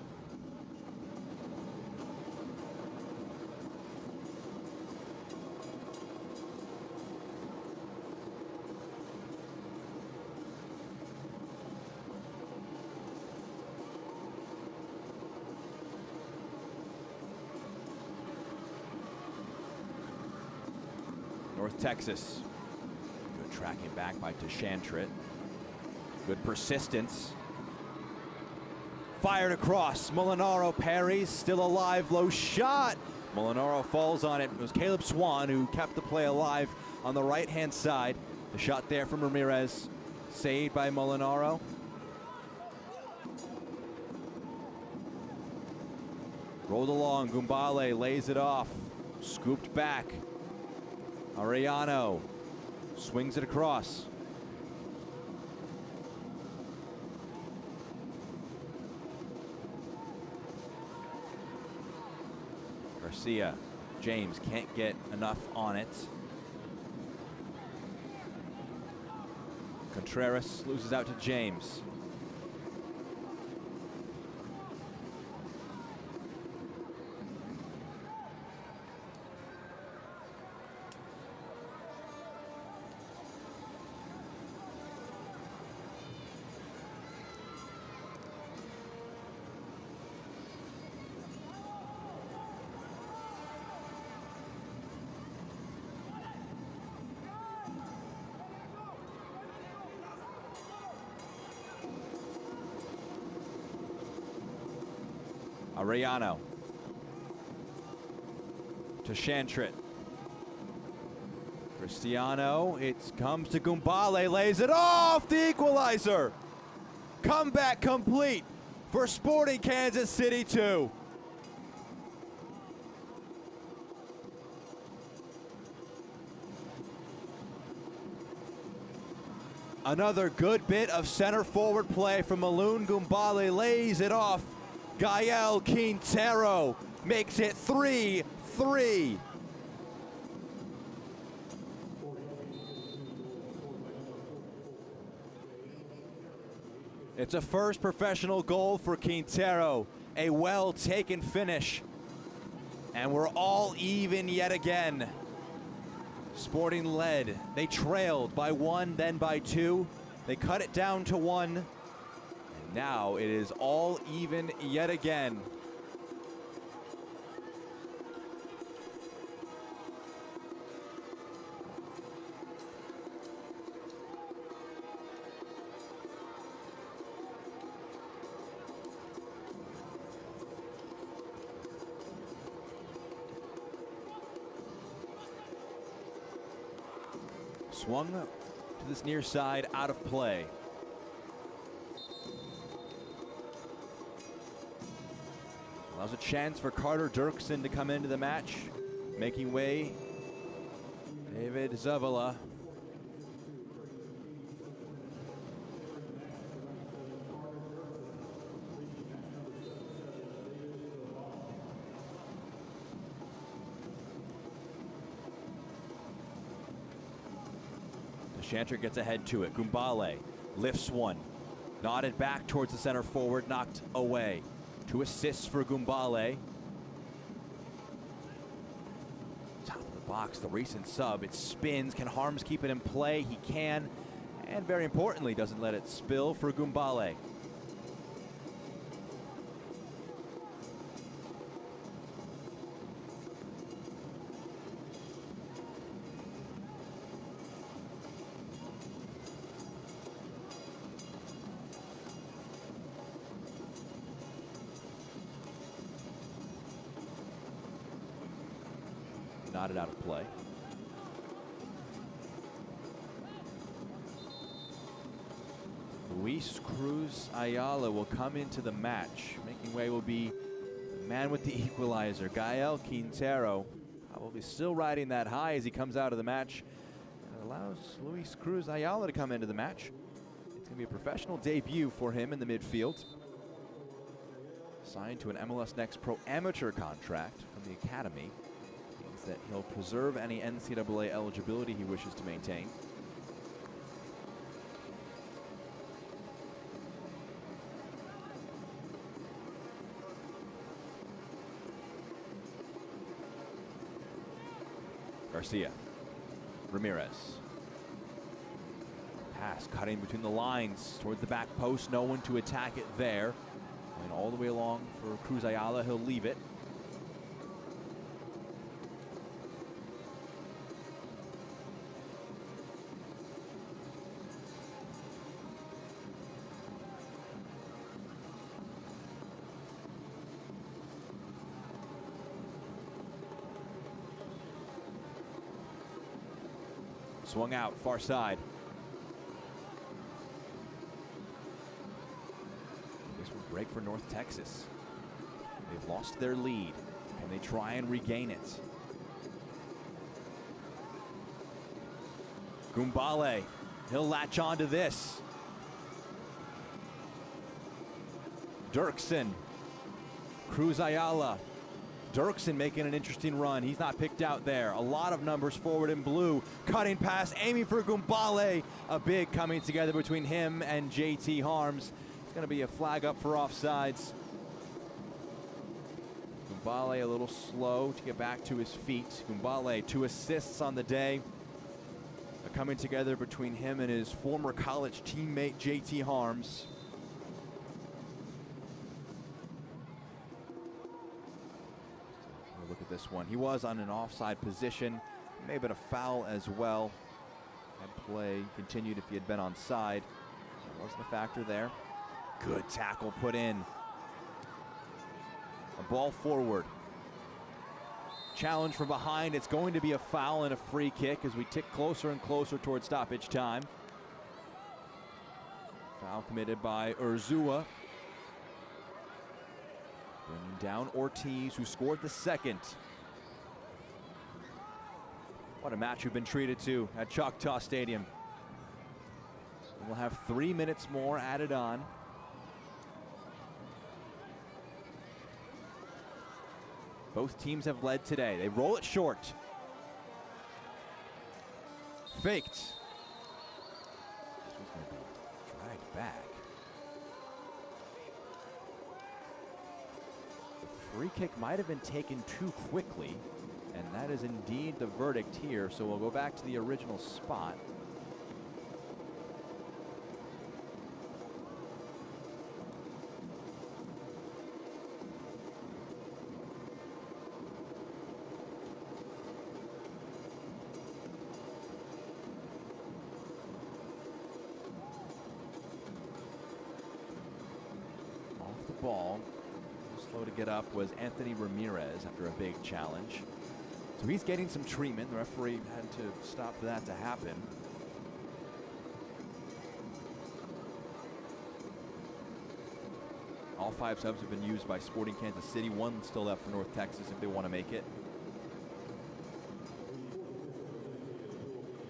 North Texas. Good tracking back by Tashantrit. Good persistence. Fired across. Molinaro parries. Still alive. Low shot. Molinaro falls on it. It was Caleb Swan who kept the play alive on the right-hand side. The shot there from Ramirez. Saved by Molinaro. Rolled along, Gumbale lays it off. Scooped back. Arellano swings it across. Garcia, James can't get enough on it. Contreras loses out to James. Arellano to Shantrit. Cristiano, it comes to Gumbale, lays it off, the equalizer. Comeback complete for Sporting Kansas City 2. Another good bit of center forward play from Malone. Gumbale lays it off. Gael Quintero makes it 3-3. It's a first professional goal for Quintero, a well-taken finish. And we're all even yet again. Sporting led. They trailed by 1, then by 2. They cut it down to 1. Now it is all even yet again. Swung to this near side, out of play. Allows a chance for Carter Dirksen to come into the match. Making way, David Zavala. Shanter gets ahead to it. Gumbale lifts one. Nodded back towards the center forward, knocked away. 2 assists for Gumbale. Top of the box, the recent sub. It spins. Can Harms keep it in play? He can. And very importantly, doesn't let it spill for Gumbale. Knotted out of play. Luis Cruz Ayala will come into the match. Making way will be the man with the equalizer, Gael Quintero. Probably still riding that high as he comes out of the match. And allows Luis Cruz Ayala to come into the match. It's going to be a professional debut for him in the midfield. Signed to an MLS NEXT Pro amateur contract from the academy. That he'll preserve any NCAA eligibility he wishes to maintain. Garcia, Ramirez. Pass cutting between the lines towards the back post. No one to attack it there. And all the way along for Cruz Ayala, he'll leave it. Swung out, far side. This will break for North Texas. They've lost their lead. Can they try and regain it? Gumbale, he'll latch on to this. Dirksen, Cruz Ayala. Dirksen making an interesting run. He's not picked out there. A lot of numbers forward in blue. Cutting pass, aiming for Gumbale. A big coming together between him and JT Harms. It's going to be a flag up for offsides. Gumbale a little slow to get back to his feet. Gumbale, 2 assists on the day. Coming together between him and his former college teammate JT Harms. Look at this one. He was on an offside position. May have been a foul as well. Had play continued if he had been on side. That wasn't a factor there. Good tackle put in. A ball forward. Challenge from behind. It's going to be a foul and a free kick as we tick closer and closer towards stoppage time. Foul committed by Urzua. Bringing down Ortiz, who scored the second. What a match we've been treated to at Choctaw Stadium. We'll have 3 minutes more added on. Both teams have led today. They roll it short. Faked. This one's going to be dragged back. The free kick might have been taken too quickly, and that is indeed the verdict here. So we'll go back to the original spot. Ball, slow to get up, was Anthony Ramirez after a big challenge. So he's getting some treatment. The referee had to stop for that to happen. All 5 subs have been used by Sporting Kansas City. 1 still left for North Texas if they want to make it.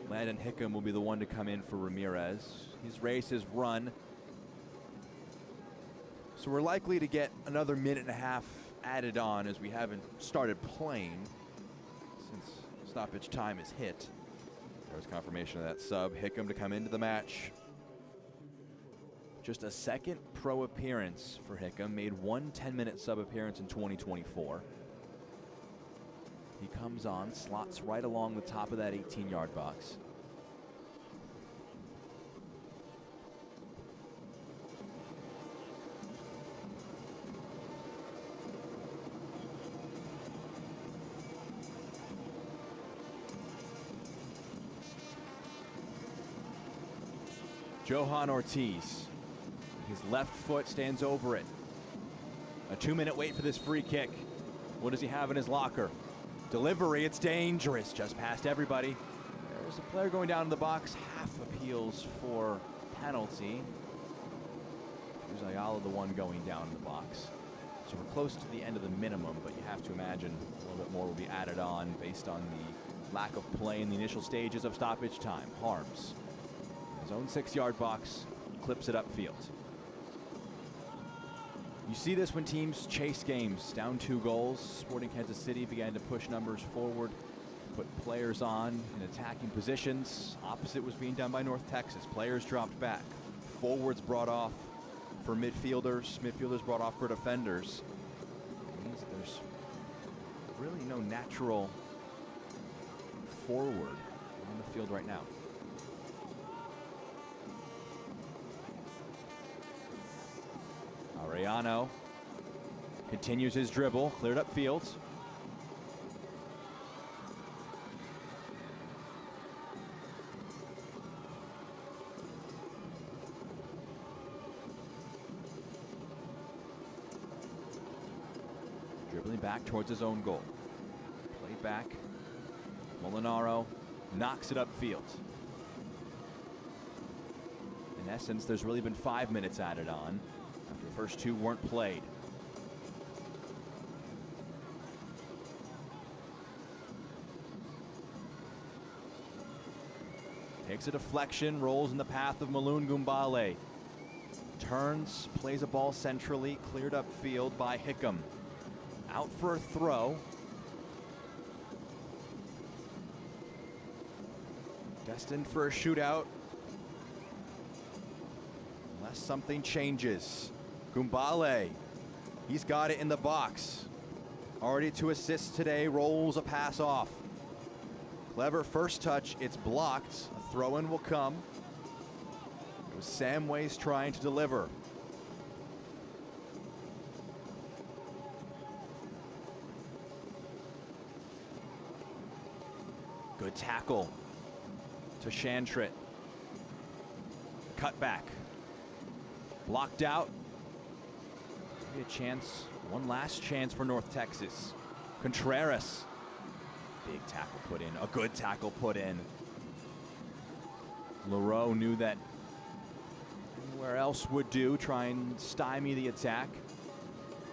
Landon Hickam will be the one to come in for Ramirez. He's raised his run. So we're likely to get another minute and a half added on as we haven't started playing since stoppage time is hit. There was confirmation of that sub. Hickam to come into the match. Just a second pro appearance for Hickam. Made 1 10-minute sub appearance in 2024. He comes on, slots right along the top of that 18-yard box. Johan Ortiz, his left foot stands over it. A 2-minute wait for this free kick. What does he have in his locker? Delivery, it's dangerous, just past everybody. There's a player going down in the box, half appeals for penalty. Cruz Ayala the one going down in the box. So we're close to the end of the minimum, but you have to imagine a little bit more will be added on based on the lack of play in the initial stages of stoppage time. Harms. His own 6-yard box, clips it upfield. You see this when teams chase games, down 2 goals. Sporting Kansas City began to push numbers forward, put players on in attacking positions. Opposite was being done by North Texas. Players dropped back. Forwards brought off for midfielders. Midfielders brought off for defenders. It means that there's really no natural forward on the field right now. Arellano continues his dribble, cleared up field. Dribbling back towards his own goal. Play back. Molinaro knocks it upfield. In essence, there's really been 5 minutes added on. The first 2 weren't played. Takes a deflection, rolls in the path of Malone Gumbale. Turns, plays a ball centrally, cleared up field by Hickam. Out for a throw. Destined for a shootout. Unless something changes. Gumbale, he's got it in the box. Already 2 assists today, rolls a pass off. Clever first touch, it's blocked. A throw-in will come. It was Sam Weiss trying to deliver. Good tackle to Shantrit. Cut back. Blocked out. Maybe a chance, one last chance for North Texas. Contreras. Big tackle put in, a good tackle put in. Leroux knew that anywhere else would do, try and stymie the attack.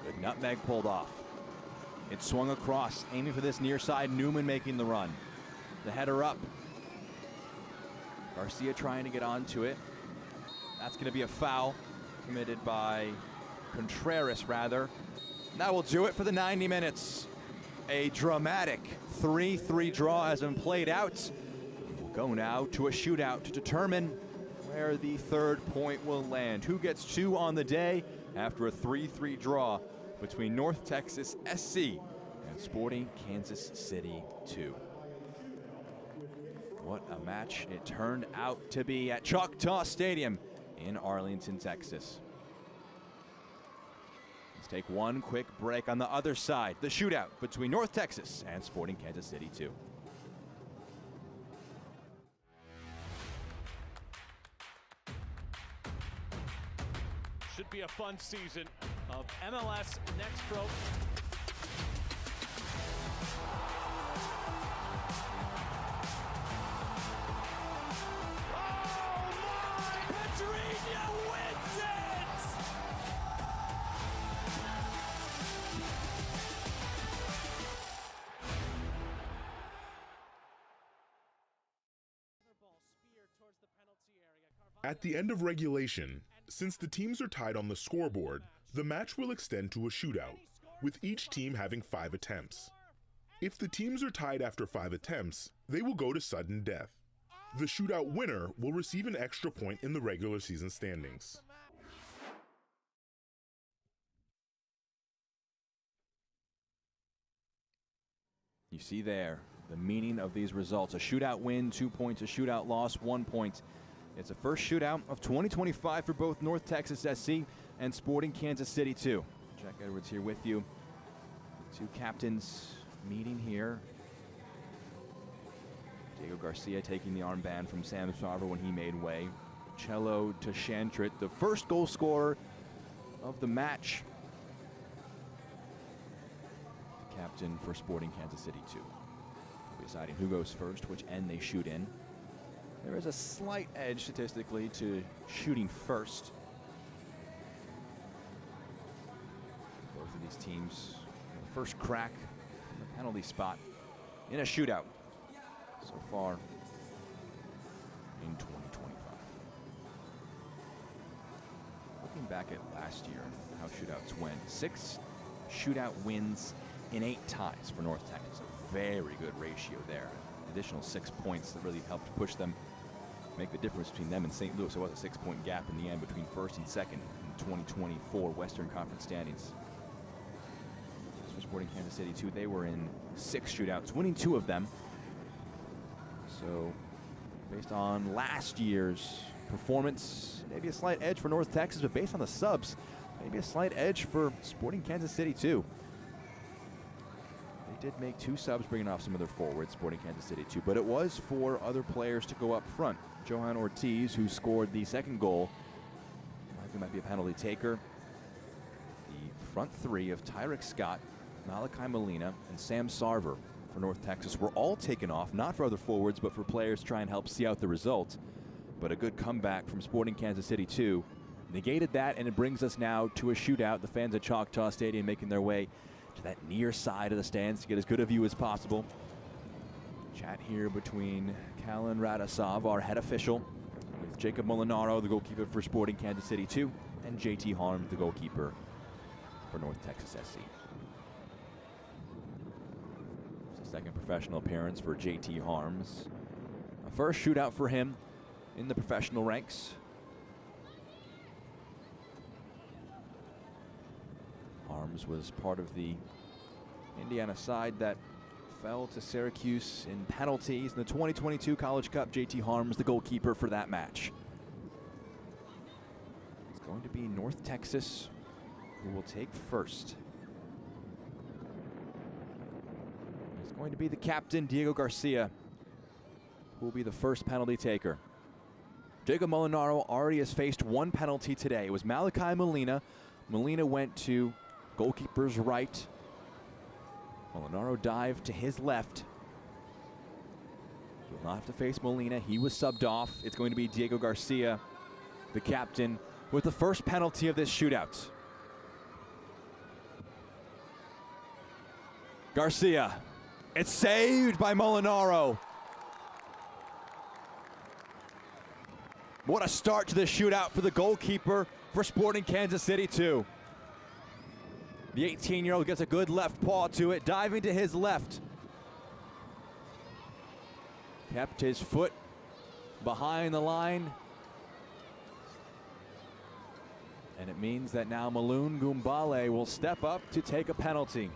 Good nutmeg pulled off. It swung across, aiming for this near side, Newman making the run. The header up. Garcia trying to get onto it. That's going to be a foul committed by Contreras, rather. That will do it for the 90 minutes. A dramatic 3-3 draw has been played out. We'll go now to a shootout to determine where the third point will land. Who gets 2 on the day after a 3-3 draw between North Texas SC and Sporting Kansas City 2. What a match it turned out to be at Choctaw Stadium in Arlington, Texas. Let's take one quick break. On the other side, the shootout between North Texas and Sporting Kansas City 2. Should be a fun season of MLS Next Pro. At the end of regulation, since the teams are tied on the scoreboard, the match will extend to a shootout, with each team having 5 attempts. If the teams are tied after 5 attempts, they will go to sudden death. The shootout winner will receive an extra point in the regular season standings. You see there the meaning of these results. A shootout win, 2 points. A shootout loss, 1 point. It's a first shootout of 2025 for both North Texas SC and Sporting Kansas City 2. Jack Edwards here with you. The 2 captains meeting here. Diego Garcia taking the armband from Sam Sarver when he made way. Cello to Shantrit, the first goal scorer of the match. The captain for Sporting Kansas City 2. Deciding who goes first, which end they shoot in. There is a slight edge statistically to shooting first. Both of these teams, first crack in the penalty spot in a shootout so far in 2025. Looking back at last year, how shootouts went, 6 shootout wins in 8 ties for North Texas. A very good ratio there. Additional 6 points that really helped push them, make the difference between them and St. Louis. It was a 6-point gap in the end between first and second in 2024 Western Conference standings. As for Sporting Kansas City 2, they were in 6 shootouts, winning 2 of them. So based on last year's performance, maybe a slight edge for North Texas, but based on the subs, maybe a slight edge for Sporting Kansas City 2. Did make 2 subs, bringing off some of their forwards, Sporting Kansas City 2, but it was for other players to go up front. Johan Ortiz, who scored the second goal, I think might be a penalty taker. The front 3 of Tyrek Scott, Malachi Molina, and Sam Sarver for North Texas were all taken off, not for other forwards, but for players to try and help see out the result. But a good comeback from Sporting Kansas City 2 negated that, and it brings us now to a shootout. The fans at Choctaw Stadium making their way to that near side of the stands to get as good a view as possible. Chat here between Callan Radisov, our head official, with Jacob Molinaro, the goalkeeper for Sporting Kansas City 2, and JT Harms, the goalkeeper for North Texas SC. It's the second professional appearance for JT Harms. A first shootout for him in the professional ranks. Harms was part of the Indiana side that fell to Syracuse in penalties in the 2022 College Cup. JT Harms, the goalkeeper for that match. It's going to be North Texas who will take first. It's going to be the captain, Diego Garcia, who will be the first penalty taker. Jacob Molinaro already has faced one penalty today. It was Malachi Molina. Molina went to goalkeeper's right. Molinaro dived to his left. He will not have to face Molina. He was subbed off. It's going to be Diego Garcia, the captain, with the first penalty of this shootout. Garcia. It's saved by Molinaro. What a start to this shootout for the goalkeeper for Sporting Kansas City 2. The 18-year-old gets a good left paw to it, diving to his left. Kept his foot behind the line. And it means that now Maloon Gumbale will step up to take a penalty.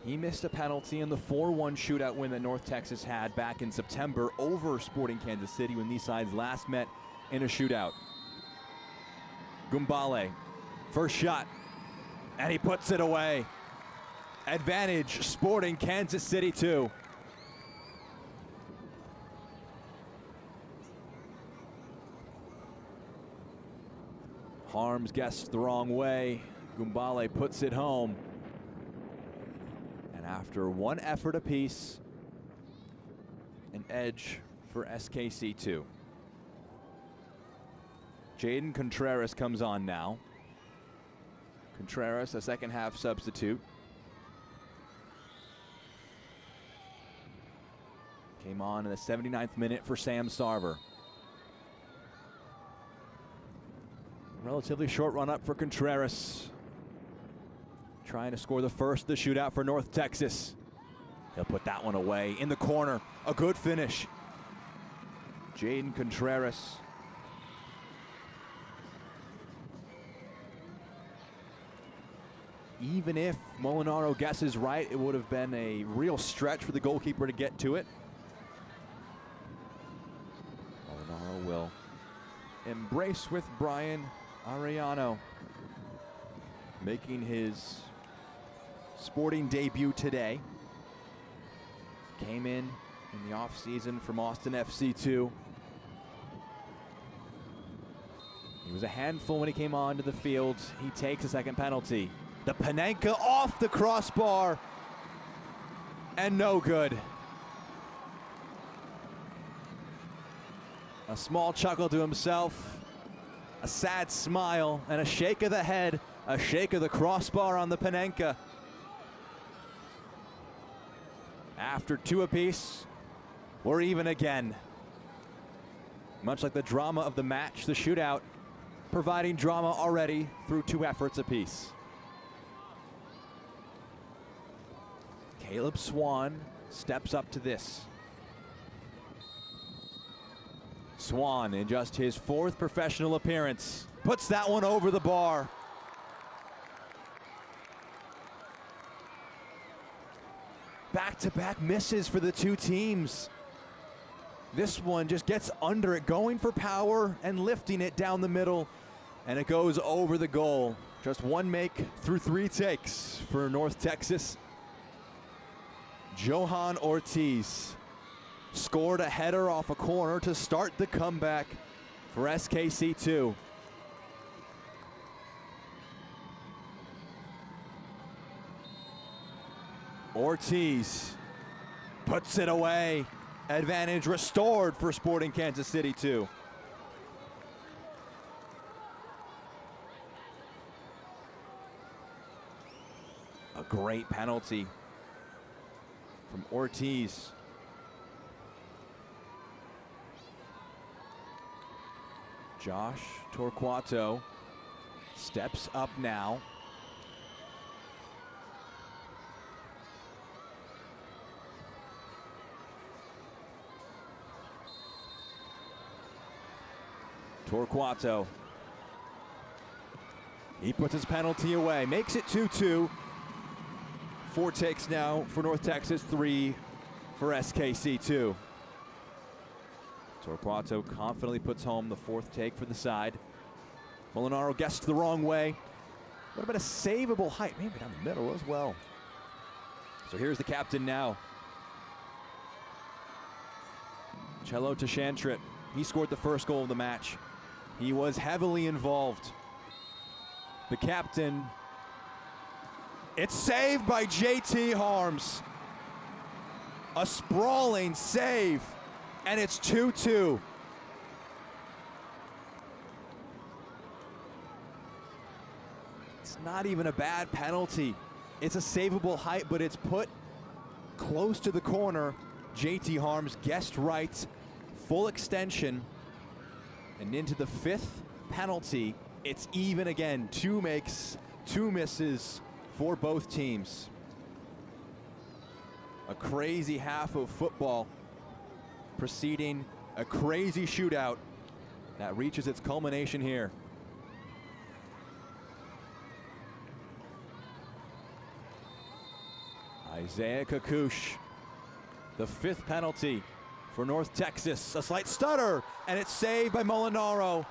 He missed a penalty in the 4-1 shootout win that North Texas had back in September over Sporting Kansas City when these sides last met in a shootout. Gumbale. First shot, and he puts it away. Advantage, Sporting Kansas City 2. Harms guessed the wrong way. Gumbale puts it home. And after one effort apiece, an edge for SKC 2. Jaden Contreras comes on now. Contreras, a second half substitute. Came on in the 79th minute for Sam Sarver. Relatively short run up for Contreras. Trying to score the first of the shootout for North Texas. He'll put that one away in the corner. A good finish. Jaden Contreras. Even if Molinaro guesses right, it would have been a real stretch for the goalkeeper to get to it. Molinaro will embrace with Brian Arellano, making his Sporting debut today. Came in the offseason from Austin FC2. He was a handful when he came onto the field. He takes a second penalty. The Panenka off the crossbar, and no good. A small chuckle to himself, a sad smile, and a shake of the head, a shake of the crossbar on the Panenka. After two apiece, we're even again. Much like the drama of the match, the shootout providing drama already through two efforts apiece. Caleb Swan steps up to this. Swan, in just his fourth professional appearance, puts that one over the bar. Back-to-back misses for the two teams. This one just gets under it, going for power and lifting it down the middle, and it goes over the goal. Just one make through three takes for North Texas. Johan Ortiz scored a header off a corner to start the comeback for SKC2. Ortiz puts it away. Advantage restored for Sporting Kansas City 2. A great penalty from Ortiz. Josh Torquato steps up now. Torquato. He puts his penalty away, makes it 2-2. 4 takes now for North Texas, 3 for SKC2. Torquato confidently puts home the 4th take for the side. Molinaro guessed the wrong way. What about a savable height? Maybe down the middle as well. So here's the captain now. Cello Tashantrit. He scored the first goal of the match. He was heavily involved. The captain. It's saved by JT Harms. A sprawling save, and it's 2-2. It's not even a bad penalty. It's a savable height, but it's put close to the corner. JT Harms guessed right, full extension, and into the 5th penalty. It's even again. 2 makes, 2 misses for both teams. A crazy half of football preceding a crazy shootout that reaches its culmination here. Isaiah Kakush, the 5th penalty for North Texas. A slight stutter, and it's saved by Molinaro.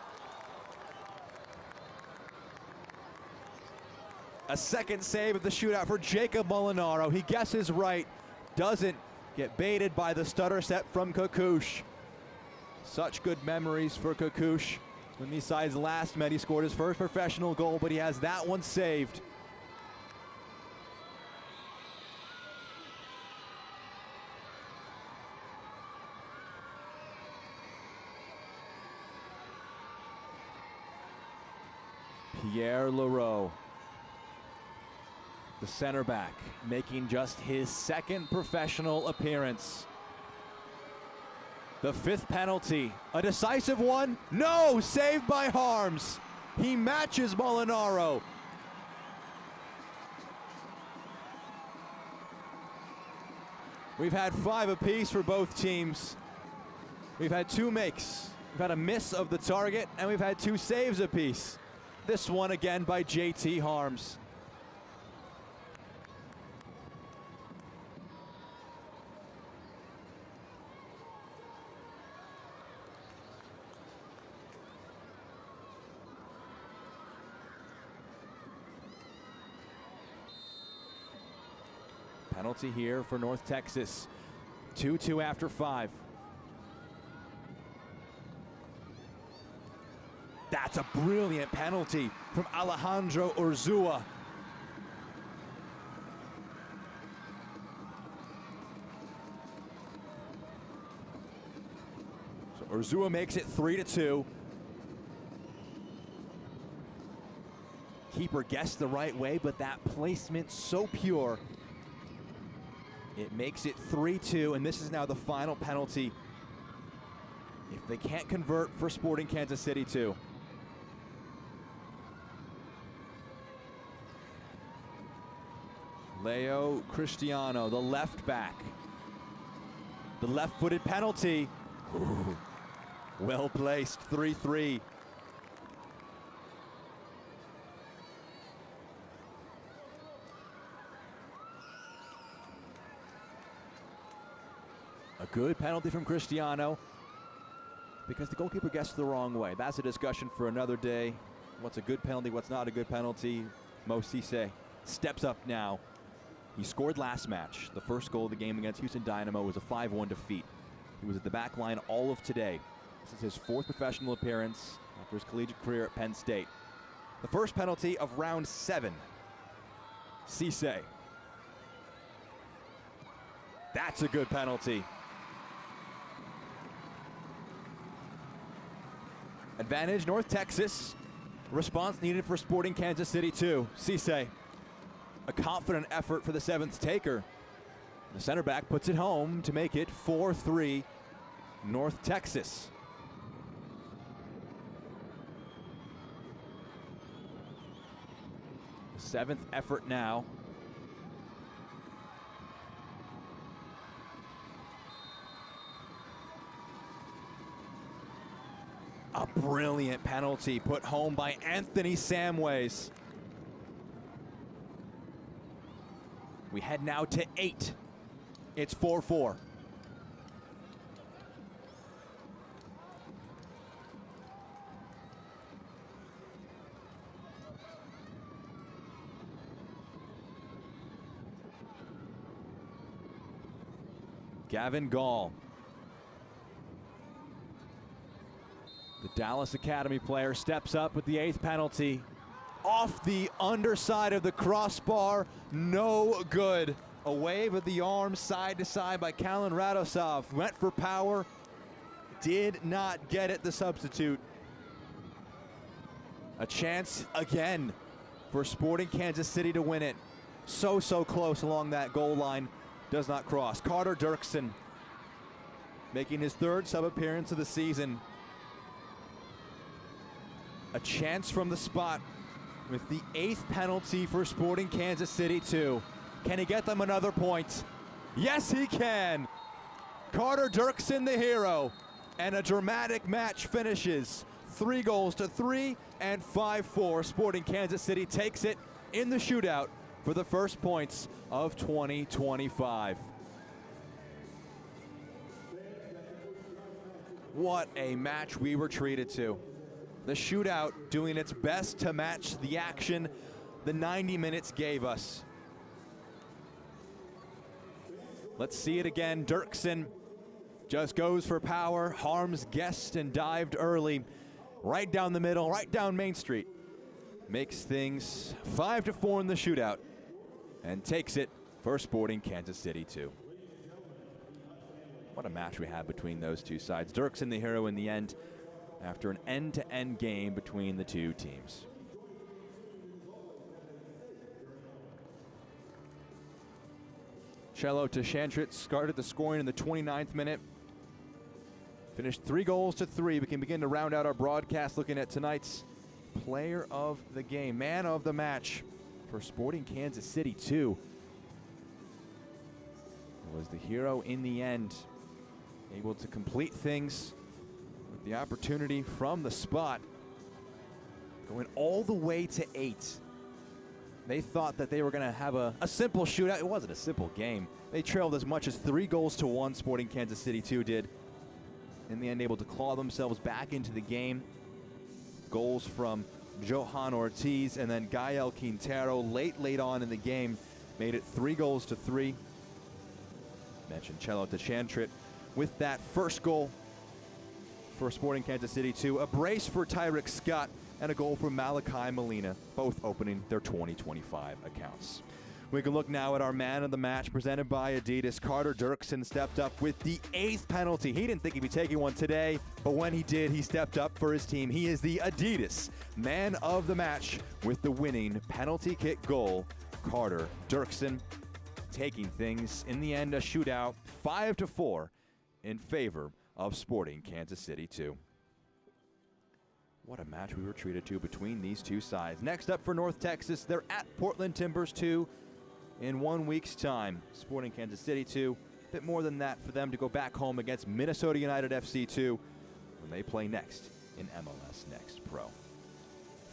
A 2nd save of the shootout for Jacob Molinaro. He guesses right, doesn't get baited by the stutter set from Kakush. Such good memories for Kakush. When these sides last met, he scored his first professional goal, but he has that one saved. Pierre Leroux, the center back, making just his 2nd professional appearance. The 5th penalty, a decisive one? No, saved by Harms. He matches Molinaro. We've had 5 apiece for both teams. We've had 2 makes. We've had a miss of the target, and we've had 2 saves apiece. This one again by JT Harms. Penalty here for North Texas. 2-2 after 5. That's a brilliant penalty from Alejandro Urzua. So Urzua makes it 3-2. Keeper guessed the right way, but that placement so pure. It makes it 3-2, and this is now the final penalty. If they can't convert for Sporting Kansas City too. Leo Cristiano, the left back. The left-footed penalty. Ooh, well placed, 3-3. A good penalty from Cristiano because the goalkeeper guessed the wrong way. That's a discussion for another day. What's a good penalty, what's not a good penalty? Mo Cisse steps up now. He scored last match. The first goal of the game against Houston Dynamo was a 5-1 defeat. He was at the back line all of today. This is his 4th professional appearance after his collegiate career at Penn State. The first penalty of round 7. Cisse. That's a good penalty. Advantage North Texas. Response needed for Sporting Kansas City too. Cisse. A confident effort for the 7th taker. The center back puts it home to make it 4-3 North Texas. The 7th effort now. A brilliant penalty put home by Anthony Samways. We head now to 8. It's 4-4. Gavin Gall. The Dallas Academy player steps up with the 8th penalty. Off the underside of the crossbar, no good. A wave of the arm side to side by Kalen Radosov. Went for power, did not get it, the substitute. A chance again for Sporting Kansas City to win it. So close along that goal line, does not cross. Carter Dirksen making his 3rd sub appearance of the season. A chance from the spot with the 8th penalty for Sporting Kansas City 2. Can he get them another point? Yes, he can. Carter Dirksen, the hero. And a dramatic match finishes. 3-3 and 5-4. Sporting Kansas City takes it in the shootout for the first points of 2025. What a match we were treated to. The shootout doing its best to match the action the 90 minutes gave us. Let's see it again. Dirksen just goes for power, harms guest and dived early. Right down the middle, right down Main Street. Makes things 5-4 in the shootout and takes it for Sporting Kansas City 2. What a match we had between those two sides. Dirksen the hero in the end after an end-to-end game between the two teams. Cello Tashantrit started the scoring in the 29th minute. Finished 3-3. We can begin to round out our broadcast looking at tonight's player of the game, man of the match for Sporting Kansas City 2. Was the hero in the end, able to complete things with the opportunity from the spot, going all the way to 8. They thought that they were going to have a simple shootout. It wasn't a simple game. They trailed as much as 3-1. Sporting Kansas City 2 did. In the end, able to claw themselves back into the game. Goals from Johan Ortiz and then Gael Quintero late on in the game made it 3-3. Mentioned Cello Tashantrit with that first goal for Sporting Kansas City 2. A brace for Tyrick Scott and a goal from Malachi Molina, both opening their 2025 accounts. We can look now at our man of the match presented by Adidas. Carter Dirksen stepped up with the 8th penalty. He didn't think he'd be taking one today, but when he did, he stepped up for his team. He is the Adidas man of the match with the winning penalty kick goal. Carter Dirksen taking things in the end, a shootout 5-4 in favor of Sporting Kansas City 2. What a match we were treated to between these two sides. Next up for North Texas, they're at Portland Timbers 2 in 1 week's time. Sporting Kansas City 2, a bit more than that for them to go back home against Minnesota United FC 2 when they play next in MLS Next Pro.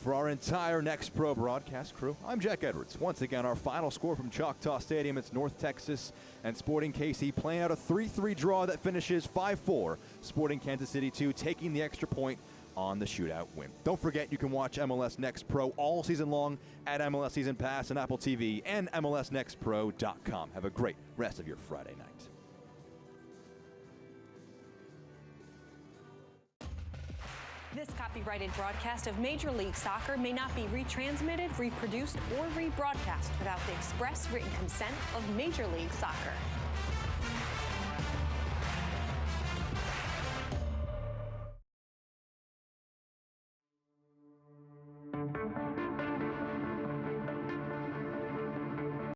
For our entire Next Pro broadcast crew, I'm Jack Edwards. Once again, our final score from Choctaw Stadium, it's North Texas and Sporting KC playing out a 3-3 draw that finishes 5-4. Sporting Kansas City 2 taking the extra point on the shootout win. Don't forget, you can watch MLS Next Pro all season long at MLS Season Pass and Apple TV and MLSNextPro.com. Have a great rest of your Friday night. This copyrighted broadcast of Major League Soccer may not be retransmitted, reproduced, or rebroadcast without the express written consent of Major League Soccer.